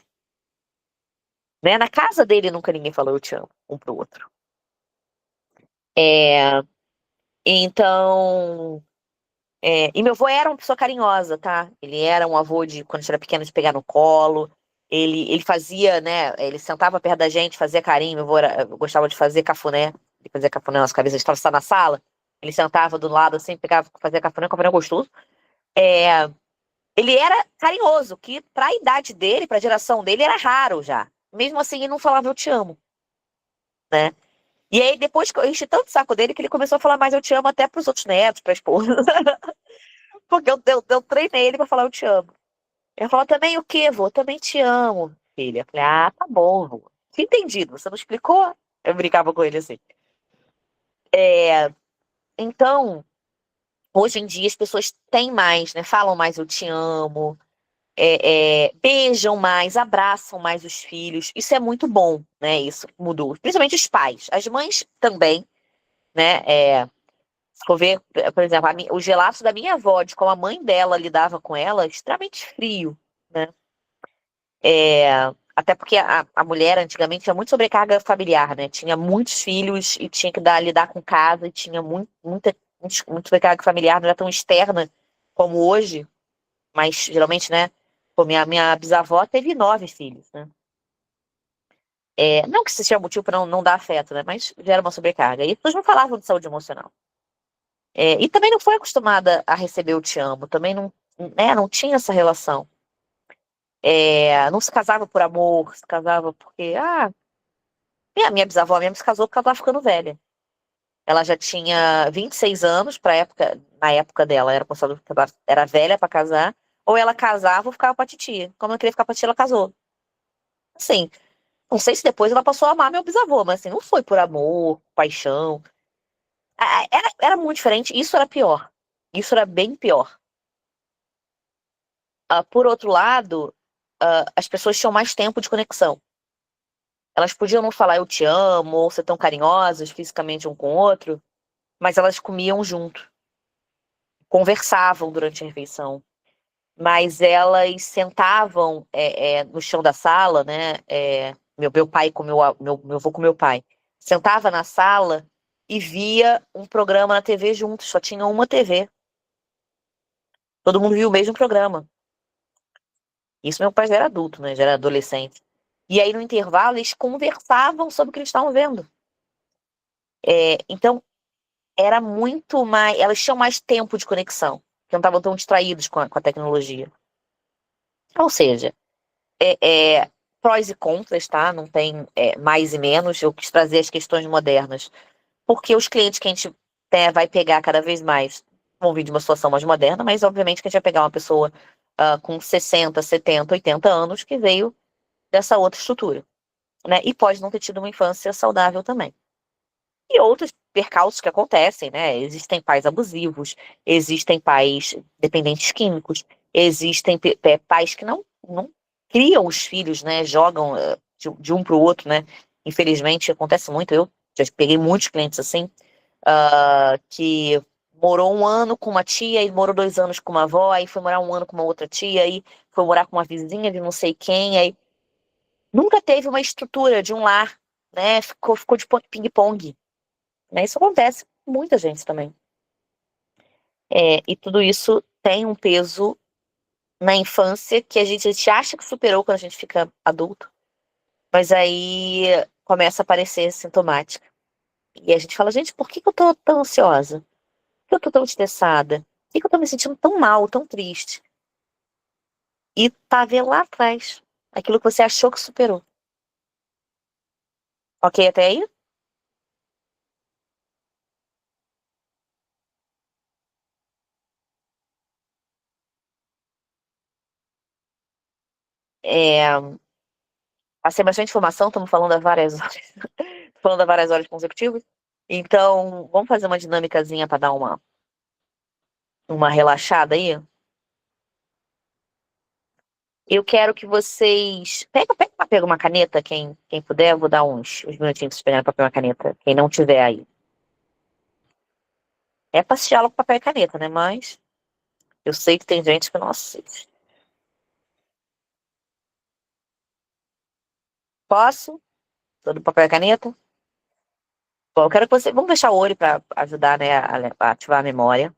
Né? Na casa dele nunca ninguém falou eu te amo um pro outro. Então... e meu avô era uma pessoa carinhosa, tá? Ele era um avô de, quando a gente era pequeno, de pegar no colo. Ele fazia, né? Ele sentava perto da gente, fazia carinho. Meu avô gostava de fazer cafuné. Ele fazia cafuné nas cabeças. A gente estava na sala. Ele sentava do lado assim, pegava, fazia cafuné gostoso. Ele era carinhoso, que pra idade dele, pra geração dele, era raro já. Mesmo assim, ele não falava eu te amo, né? E aí, depois que eu enchi tanto o saco dele, que ele começou a falar mais eu te amo até pros outros netos, pra esposa. Porque eu treinei ele pra falar eu te amo. Ele falou, também o quê, vô? Também te amo, filha. Eu falei, ah, tá bom, vô. Tinha entendido, você não explicou? Eu brincava com ele assim. Então, hoje em dia as pessoas têm mais, né? Falam mais eu te amo, beijam mais, abraçam mais os filhos. Isso é muito bom, né? Isso mudou. Principalmente os pais. As mães também, né? Se for ver, por exemplo, os relatos da minha avó, de como a mãe dela lidava com ela, extremamente frio, né? Até porque a mulher antigamente tinha muito sobrecarga familiar, né? Tinha muitos filhos e tinha que lidar com casa e tinha muita sobrecarga familiar, não era tão externa como hoje, mas geralmente, né? Pô, minha bisavó teve 9 filhos, né? Não que isso seja motivo para não dar afeto, né? Mas já era uma sobrecarga. E as pessoas não falavam de saúde emocional. E também não foi acostumada a receber o te amo, também não, né, não tinha essa relação. Não se casava por amor, se casava porque, minha bisavó mesmo se casou porque ela estava ficando velha. Ela já tinha 26 anos, na época dela, era considerado que ela era velha para casar, ou ela casava ou ficava pra titia. Como ela queria ficar pra titia, ela casou. Assim, não sei se depois ela passou a amar meu bisavô, mas assim, não foi por amor, paixão. Era muito diferente, isso era pior. Isso era bem pior. Por outro lado, as pessoas tinham mais tempo de conexão. Elas podiam não falar eu te amo, ou ser tão carinhosas fisicamente um com o outro, mas elas comiam junto. Conversavam durante a refeição. Mas elas sentavam no chão da sala, né? Meu pai com meu avô com meu pai. Sentava na sala e via um programa na TV juntos, só tinha uma TV. Todo mundo via o mesmo programa. Isso meu pai já era adulto, né? Já era adolescente. E aí, no intervalo, eles conversavam sobre o que eles estavam vendo. Então, era muito mais... Elas tinham mais tempo de conexão, porque não estavam tão distraídos com a tecnologia. Ou seja, prós e contras, tá? Não tem mais e menos. Eu quis trazer as questões modernas. Porque os clientes que a gente vai pegar cada vez mais vão vir de uma situação mais moderna, mas obviamente que a gente vai pegar uma pessoa com 60, 70, 80 anos que veio dessa outra estrutura, né? E pode não ter tido uma infância saudável também. E outros percalços que acontecem, né? Existem pais abusivos, existem pais dependentes químicos, existem pais que não criam os filhos, né? Jogam de um para o outro, né? Infelizmente, acontece muito. Eu já peguei muitos clientes assim, que morou 1 ano com uma tia, e morou 2 anos com uma avó, aí foi morar 1 ano com uma outra tia, aí foi morar com uma vizinha de não sei quem, aí nunca teve uma estrutura de um lar, né? Ficou de ping-pong. Né? Isso acontece com muita gente também. E tudo isso tem um peso na infância que a gente acha que superou quando a gente fica adulto. Mas aí começa a aparecer sintomática. E a gente fala, gente, por que que eu tô tão ansiosa? Por que eu tô tão estressada? Por que que eu tô me sentindo tão mal, tão triste? E tá vendo lá atrás aquilo que você achou que superou. Ok até aí? É, passei bastante informação, estamos falando há várias horas. Falando há várias horas consecutivas. Então, vamos fazer uma dinâmicazinha para dar uma relaxada aí? Eu quero que vocês. Pega uma caneta, quem puder, eu vou dar uns minutinhos pra vocês pegarem papel e uma caneta. Quem não tiver aí. É passeá-lo com papel e caneta, né? Mas eu sei que tem gente que não aceita. Posso? Todo papel e caneta? Bom, eu quero que você. Vamos fechar o olho para ajudar, né, a ativar a memória.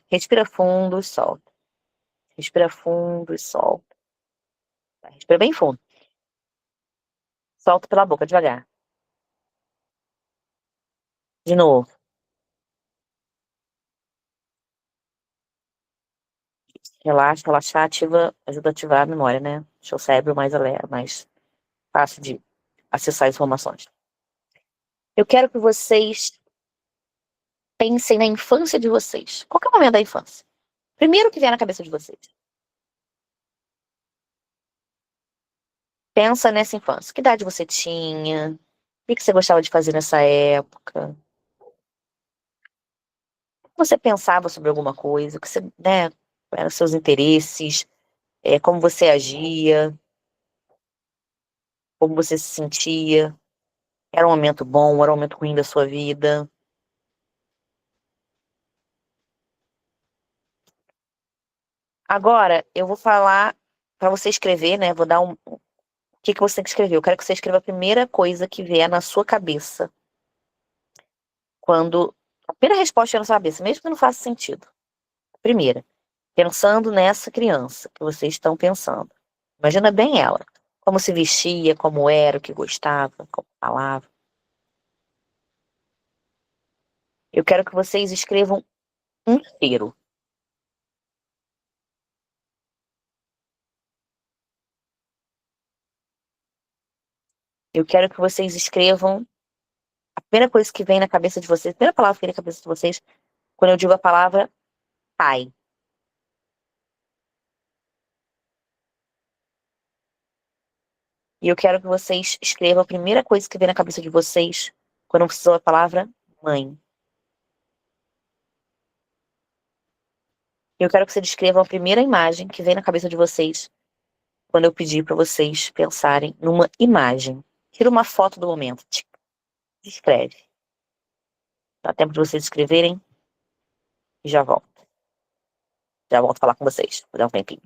Respira fundo e solta. Respira fundo e solta. Respira bem fundo. Solta pela boca devagar. De novo. Relaxa, relaxar, ajuda a ativar a memória, né? Deixa o cérebro mais fácil de acessar informações. Eu quero que vocês pensem na infância de vocês. Qual que é o momento da infância? Primeiro que vier na cabeça de vocês. Pensa nessa infância. Que idade você tinha? O que você gostava de fazer nessa época? Você pensava sobre alguma coisa? O que você, né? Quais eram os seus interesses? Como você agia? Como você se sentia? Era um momento bom? Era um momento ruim da sua vida? Agora, eu vou falar para você escrever, né? Vou dar o que que você tem que escrever. Eu quero que você escreva a primeira coisa que vier na sua cabeça. Quando a primeira resposta vier na sua cabeça, mesmo que não faça sentido. Primeira, pensando nessa criança que vocês estão pensando. Imagina bem ela. Como se vestia, como era, o que gostava, como falava. Eu quero que vocês escrevam um cheiro. Eu quero que vocês escrevam a primeira coisa que vem na cabeça de vocês, a primeira palavra que vem na cabeça de vocês, quando eu digo a palavra pai. E eu quero que vocês escrevam a primeira coisa que vem na cabeça de vocês quando eu preciso a palavra mãe. Eu quero que vocês descrevam a primeira imagem que vem na cabeça de vocês quando eu pedir para vocês pensarem numa imagem. Tira uma foto do momento. Descreve. Dá tempo de vocês escreverem e já volto. Já volto a falar com vocês. Vou dar um tempinho.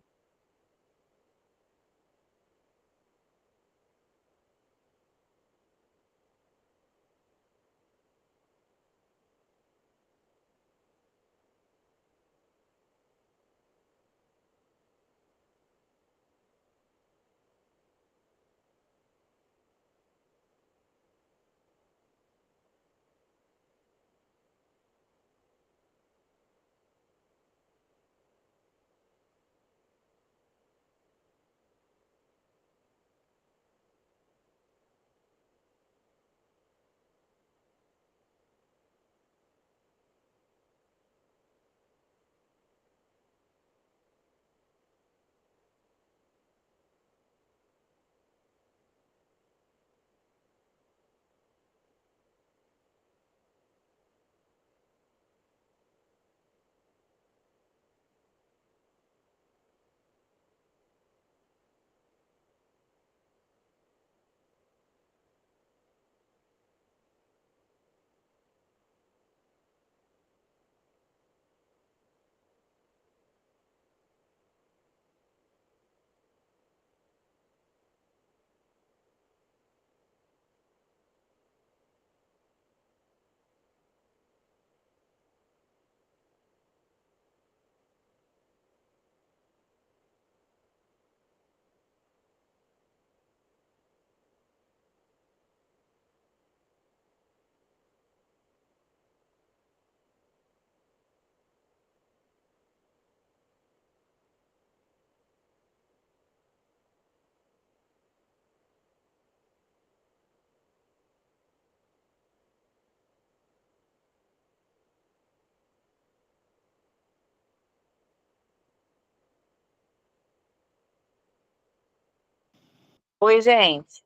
Oi, gente.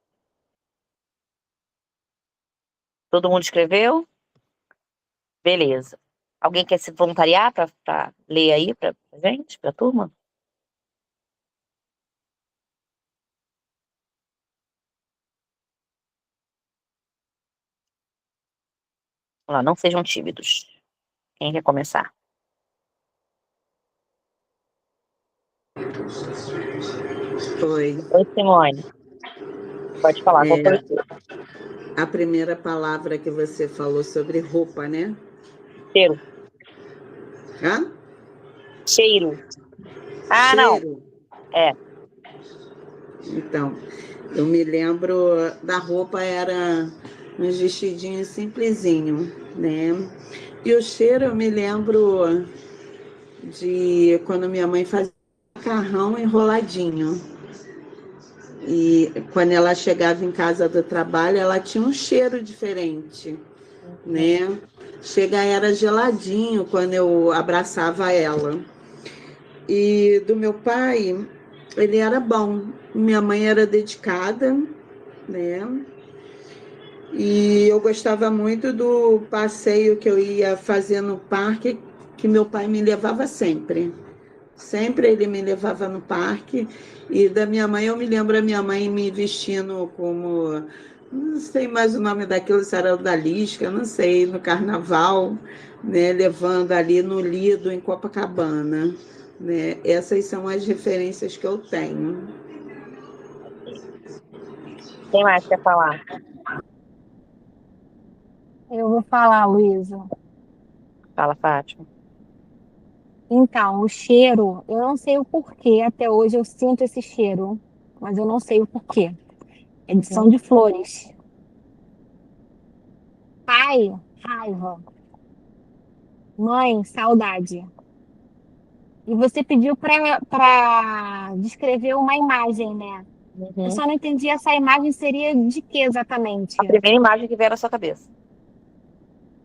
Todo mundo escreveu? Beleza. Alguém quer se voluntariar para ler aí para gente, para a turma? Vamos lá, não sejam tímidos. Quem quer começar? Oi. Oi, Simone. Pode falar, qual foi o seu? A primeira palavra que você falou sobre roupa, né? Cheiro. Hã? Cheiro. Ah, Cheiro. não. É. Então, eu me lembro da roupa, era uns vestidinhos simplesinho, né? E o cheiro, eu me lembro de quando minha mãe fazia macarrão enroladinho. E quando ela chegava em casa do trabalho, ela tinha um cheiro diferente, né? Chega, era geladinho quando eu abraçava ela. E do meu pai, ele era bom. Minha mãe era dedicada, né? E eu gostava muito do passeio que eu ia fazer no parque, que meu pai me levava sempre. Sempre ele me levava no parque. E da minha mãe, eu me lembro a minha mãe me vestindo como, não sei mais o nome daquilo, se era odalisca, não sei, no carnaval, né? Levando ali no Lido, em Copacabana. Né? Essas são as referências que eu tenho. Quem mais quer falar? Eu vou falar, Luísa. Fala, Fátima. Então, o cheiro, eu não sei o porquê, até hoje eu sinto esse cheiro, mas eu não sei o porquê. São de flores. Pai, raiva. Mãe, saudade. E você pediu para descrever uma imagem, né? Eu só não entendi essa imagem seria de quê exatamente? A primeira imagem que vier na sua cabeça.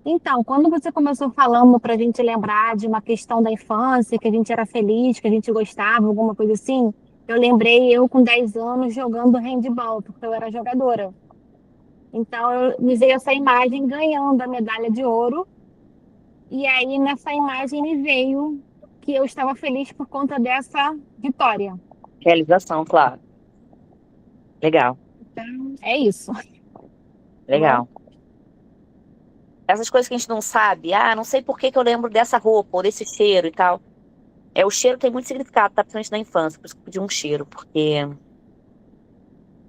Então, quando você começou falando para a gente lembrar de uma questão da infância, que a gente era feliz, que a gente gostava, alguma coisa assim, eu lembrei eu com 10 anos jogando handball, porque eu era jogadora. Então, eu me veio essa imagem ganhando a medalha de ouro, e aí nessa imagem me veio que eu estava feliz por conta dessa vitória. Realização, claro. Legal. Então, é isso. Legal. Essas coisas que a gente não sabe, não sei por que que eu lembro dessa roupa ou desse cheiro e tal. O cheiro tem muito significado, tá? Principalmente na infância, por isso que eu pedi um cheiro, porque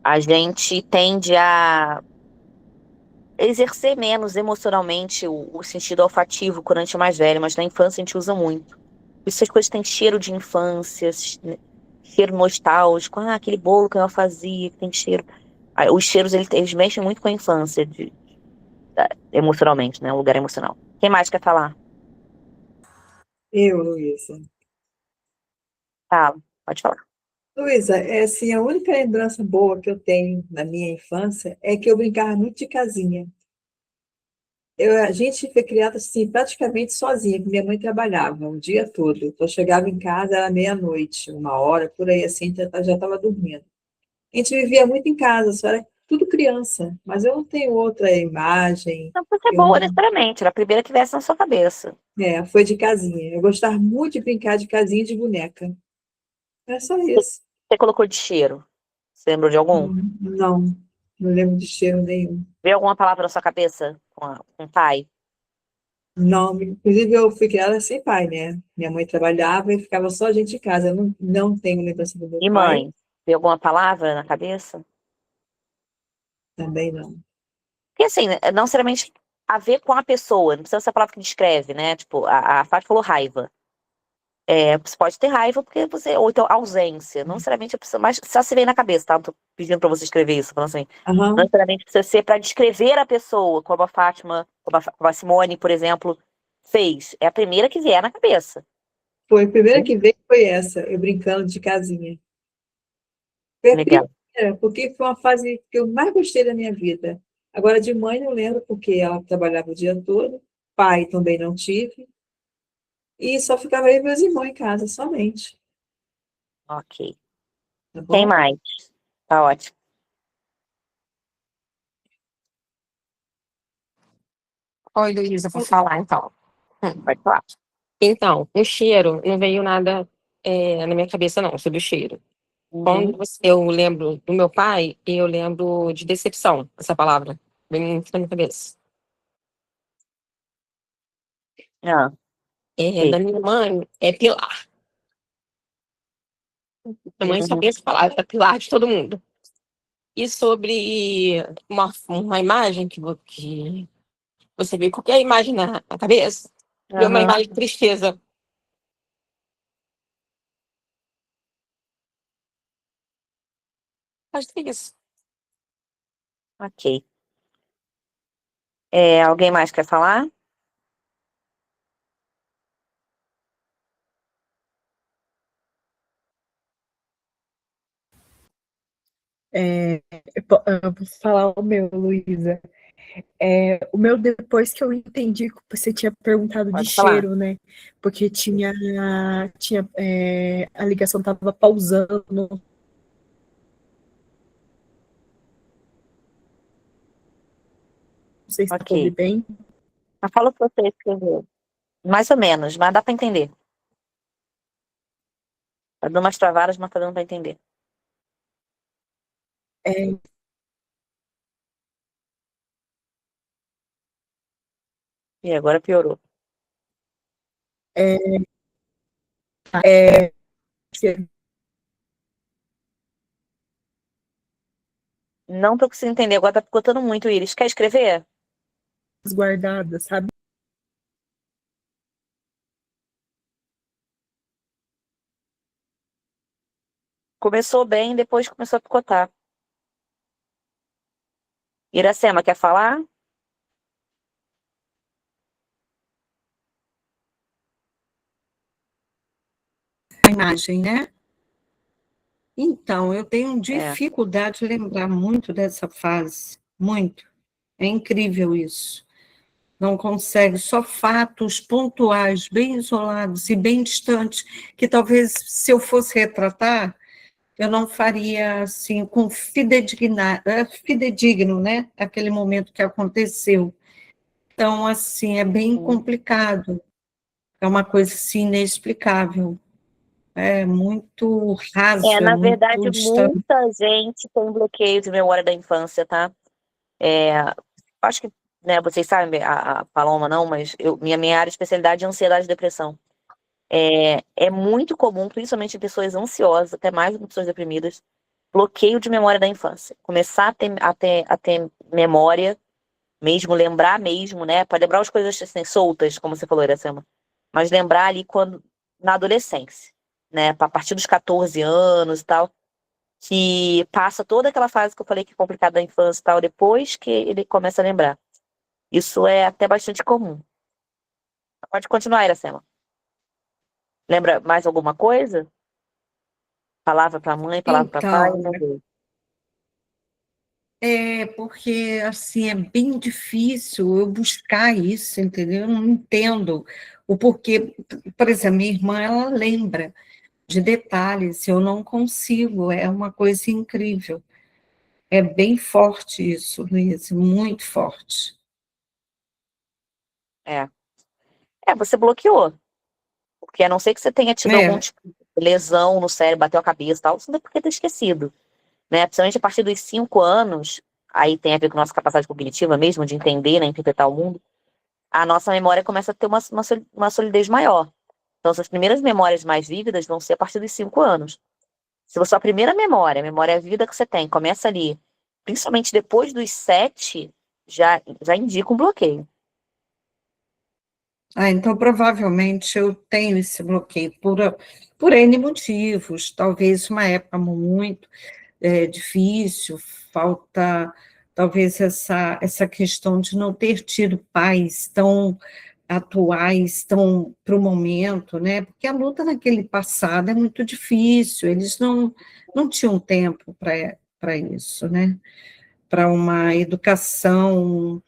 a gente tende a exercer menos emocionalmente o sentido olfativo quando a gente é mais velho, mas na infância a gente usa muito. Por isso as coisas têm cheiro de infância, cheiro nostálgico, aquele bolo que eu fazia, que tem cheiro. Os cheiros, eles mexem muito com a infância, emocionalmente, né? Um lugar emocional. Quem mais quer falar? Eu, Luísa. Fala, pode falar. Luísa, é assim, a única lembrança boa que eu tenho na minha infância é que eu brincava muito de casinha. A gente foi criada assim, praticamente sozinha, porque minha mãe trabalhava o dia todo. Então, eu chegava em casa, era meia-noite, 1 hora, por aí assim, já estava dormindo. A gente vivia muito em casa, só era tudo criança, mas eu não tenho outra imagem. Não precisa ser boa necessariamente, era a primeira que viesse na sua cabeça. Foi de casinha. Eu gostava muito de brincar de casinha e de boneca. É só isso. Você colocou de cheiro? Você lembrou de algum? Não lembro de cheiro nenhum. Veio alguma palavra na sua cabeça com pai? Não, inclusive eu fui criada sem pai, né? Minha mãe trabalhava e ficava só a gente em casa. Eu não tenho lembrança do meu E pai. mãe? Veio alguma palavra na cabeça? Também não. Porque assim, não necessariamente a ver com a pessoa, não precisa ser a palavra que descreve, né? Tipo, a Fátima falou raiva. Você pode ter raiva porque ou então ausência. Não necessariamente precisa, mas só se vem na cabeça, tá? Não tô pedindo pra você escrever isso, falando assim. Não necessariamente precisa ser pra descrever a pessoa, como a Fátima, como a Simone, por exemplo, fez. É a primeira que vier na cabeça. Foi a primeira que veio, foi essa, eu brincando de casinha. Foi a Legal. primeira, porque foi uma fase que eu mais gostei da minha vida. Agora, de mãe, não lembro, porque ela trabalhava o dia todo. Pai também não tive. E só ficava eu e meus irmãos em casa, somente. Ok. Tá bom? Quem mais? Tá ótimo. Oi, Luísa, vou falar então. Pode falar. Então, o cheiro, não veio nada na minha cabeça, não, sobre o cheiro. Quando eu lembro do meu pai, eu lembro de decepção, essa palavra. Vem muito na minha cabeça. Ah, Da minha mãe, é pilar. Minha mãe só pensa essa palavra, é pilar de todo mundo. E sobre uma imagem que você vê qualquer imagem na cabeça, vê uma imagem de tristeza. Acho que é isso. Ok. Alguém mais quer falar? Eu vou falar o meu, Luísa. O meu, depois que eu entendi que você tinha perguntado de Pode falar. cheiro, né? Porque a ligação estava pausando. Não sei se Ok. ouve bem. Mas fala o que você escreveu. Mais ou menos, mas dá para entender. Tá dando umas travadas, mas tá dando para entender. É, E agora piorou. Não tô conseguindo entender. Agora tá picotando muito, Iris. Quer escrever? guardada, sabe? Começou bem, depois começou a picotar. Iracema, quer falar? A imagem, né? Então, eu tenho dificuldade de lembrar muito dessa fase, muito. É incrível isso. Não consegue, só fatos pontuais, bem isolados e bem distantes, que talvez, se eu fosse retratar, eu não faria, assim, com fidedigno, né? Aquele momento que aconteceu. Então, assim, é bem complicado. É uma coisa, assim, inexplicável. É muito raso, é Na verdade, muito distante. muita gente tem bloqueio de memória da infância, tá? Acho que, né, vocês sabem, a Paloma não, mas minha área de especialidade é ansiedade e depressão. É muito comum, principalmente em pessoas ansiosas, até mais do que pessoas deprimidas, bloqueio de memória da infância. Começar a ter memória, mesmo, lembrar mesmo, né? Pode lembrar as coisas assim, soltas, como você falou, Iracema. Mas lembrar ali na adolescência, né? A partir dos 14 anos e tal, que passa toda aquela fase que eu falei que é complicada da infância e tal, depois que ele começa a lembrar. Isso é até bastante comum. Pode continuar, Iracema. Lembra mais alguma coisa? Palavra para mãe, palavra para pai, Então, não veio. porque, assim, é bem difícil eu buscar isso, entendeu? Eu não entendo o porquê. Por exemplo, minha irmã, ela lembra de detalhes, eu não consigo, é uma coisa incrível. É bem forte isso, Luiz, muito forte. Você bloqueou. Porque a não ser que você tenha tido algum É, tipo de lesão no cérebro, bateu a cabeça e tal, você não é porque ter esquecido. Né? Principalmente a partir dos 5 anos, aí tem a ver com a nossa capacidade cognitiva mesmo, de entender, né, interpretar o mundo, a nossa memória começa a ter uma solidez maior. Então, suas primeiras memórias mais vívidas vão ser a partir dos 5 anos. Se a sua primeira memória, a memória vívida que você tem, começa ali, principalmente depois dos 7, já indica um bloqueio. então provavelmente eu tenho esse bloqueio por N motivos, talvez uma época muito difícil, falta talvez essa questão de não ter tido pais tão atuais, tão para o momento, né? Porque a luta naquele passado é muito difícil, eles não tinham tempo para isso, né? Para uma educação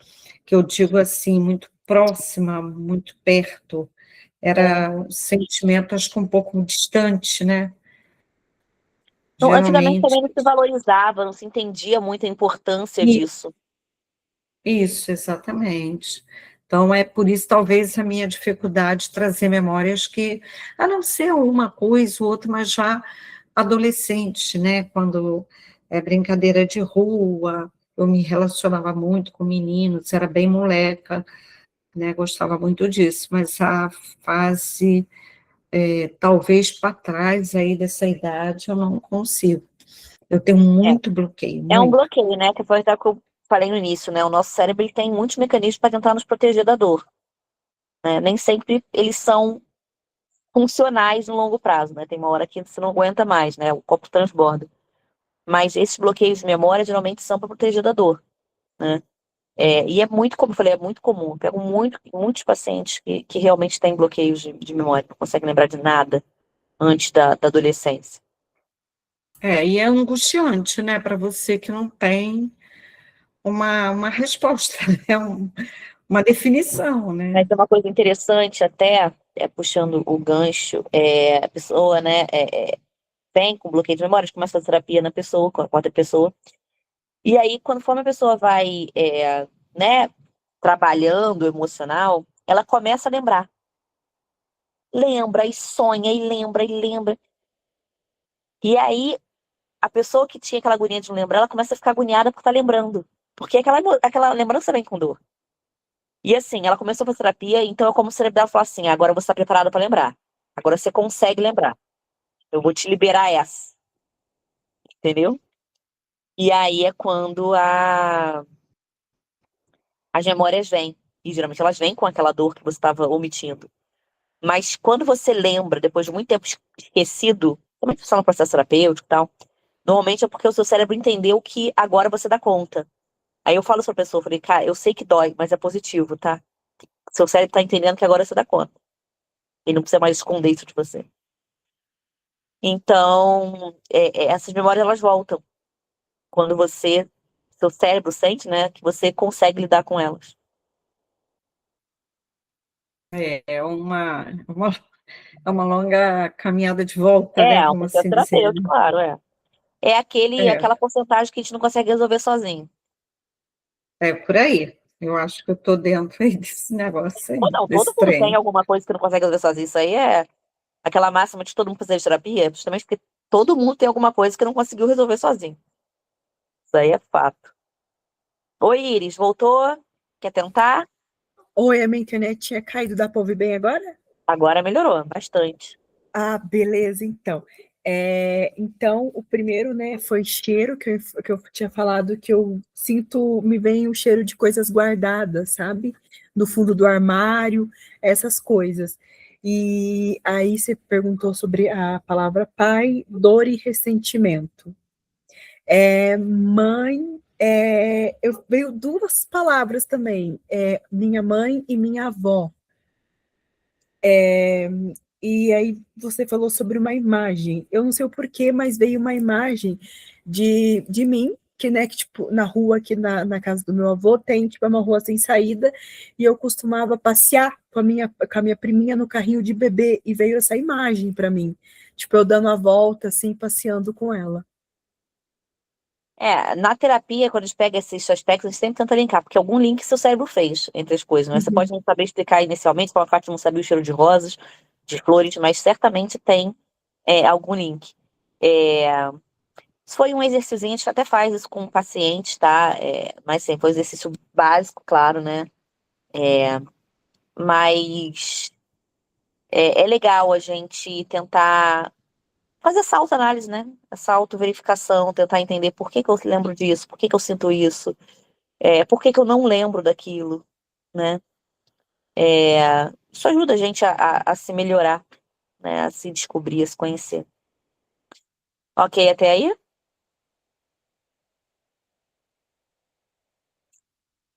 que eu digo assim, muito próxima, muito perto, era um sentimento, acho que um pouco distante, né? Então, antigamente Geralmente, também não se valorizava, não se entendia muito a importância disso. isso, exatamente. Então, é por isso, talvez, a minha dificuldade de trazer memórias que, a não ser uma coisa ou outra, mas já adolescente, né? Quando é brincadeira de rua, eu me relacionava muito com meninos, era bem moleca, né? Gostava muito disso, mas a fase, talvez para trás aí dessa idade, eu não consigo. Eu tenho muito bloqueio, É um muito. bloqueio, né? Que foi o que eu falei no início, né? O nosso cérebro ele tem muitos mecanismos para tentar nos proteger da dor, né? Nem sempre eles são funcionais no longo prazo, né? Tem uma hora que você não aguenta mais, né? O copo transborda. Mas esses bloqueios de memória geralmente são para proteger da dor, né? E é muito, como eu falei, é muito comum. Eu pego muitos pacientes que realmente têm bloqueios de memória, não conseguem lembrar de nada antes da adolescência. E é angustiante, né, para você que não tem uma resposta, né, uma definição, né? Mas é uma coisa interessante até, puxando o gancho, a pessoa, né, vem com bloqueio de memória, começa a fazer terapia na pessoa, com a outra pessoa, e aí, conforme a pessoa vai, né, trabalhando o emocional, ela começa a lembrar. Lembra, e sonha, e lembra, e lembra. E aí, a pessoa que tinha aquela agonia de não lembrar, ela começa a ficar agoniada por estar lembrando. Porque aquela lembrança vem com dor. E assim, ela começou a fazer terapia, então é como se o cérebro dela falasse assim, agora você está preparada para lembrar. Agora você consegue lembrar. Eu vou te liberar essa. Entendeu? E aí é quando as memórias vêm. E geralmente elas vêm com aquela dor que você estava omitindo. Mas quando você lembra, depois de muito tempo esquecido, como funciona no processo terapêutico e tal, normalmente é porque o seu cérebro entendeu que agora você dá conta. Aí eu falo pra pessoa, falei, cara, eu sei que dói, mas é positivo, tá? Seu cérebro tá entendendo que agora você dá conta. Ele não precisa mais esconder isso de você. Então, essas memórias, elas voltam. Quando seu cérebro sente, né, que você consegue lidar com elas. É uma longa caminhada de volta, né? Um Vamos processo assim dizer. terapêutico, claro, É aquela porcentagem que a gente não consegue resolver sozinho. É por aí. Eu acho que eu tô dentro aí desse negócio aí, Ou não, todo desse mundo tem trem. alguma coisa que não consegue resolver sozinho. Isso aí é aquela máxima de todo mundo precisa de terapia, justamente porque todo mundo tem alguma coisa que não conseguiu resolver sozinho. Isso aí é fato. Oi, Iris, voltou? Quer tentar? Oi, a minha internet tinha caído, dá para ouvir bem agora? Agora melhorou bastante. Ah, beleza, então. Então, o primeiro, né, foi cheiro, que eu tinha falado que eu sinto, me vem o cheiro de coisas guardadas, sabe? No fundo do armário, essas coisas. E aí você perguntou sobre a palavra pai, dor e ressentimento. Mãe, eu veio duas palavras também, minha mãe e minha avó. E aí você falou sobre uma imagem. Eu não sei o porquê, mas veio uma imagem de mim, que, né, que tipo, na rua aqui na casa do meu avô tem tipo uma rua sem saída, e eu costumava passear com a minha priminha no carrinho de bebê, e veio essa imagem para mim. Tipo, eu dando a volta, assim, passeando com ela. Na terapia, quando a gente pega esses aspectos, a gente sempre tenta linkar, porque algum link seu cérebro fez entre as coisas, né? Você pode não saber explicar inicialmente, como a Fátima não sabia o cheiro de rosas, de flores, mas certamente tem algum link. Isso foi um exercício, a gente até faz isso com pacientes, tá? Mas sempre foi um exercício básico, claro, né? Mas é legal a gente tentar fazer essa autoanálise, né? Essa autoverificação, tentar entender por que eu lembro disso, por que eu sinto isso, por que eu não lembro daquilo, né? Isso ajuda a gente a se melhorar, né? A se descobrir, a se conhecer. Ok, até aí?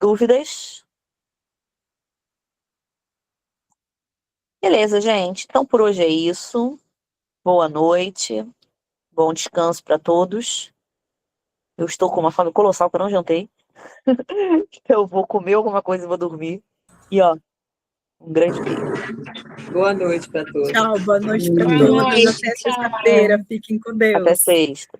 Dúvidas? Beleza, gente. Então por hoje é isso. Boa noite. Bom descanso para todos. Eu estou com uma fome colossal que eu não jantei. Eu vou comer alguma coisa e vou dormir. E ó, um grande beijo. Boa noite para todos. Tchau, boa noite para Boa todos. noite, Até tchau. sexta-feira. Fiquem com Deus. Até sexta.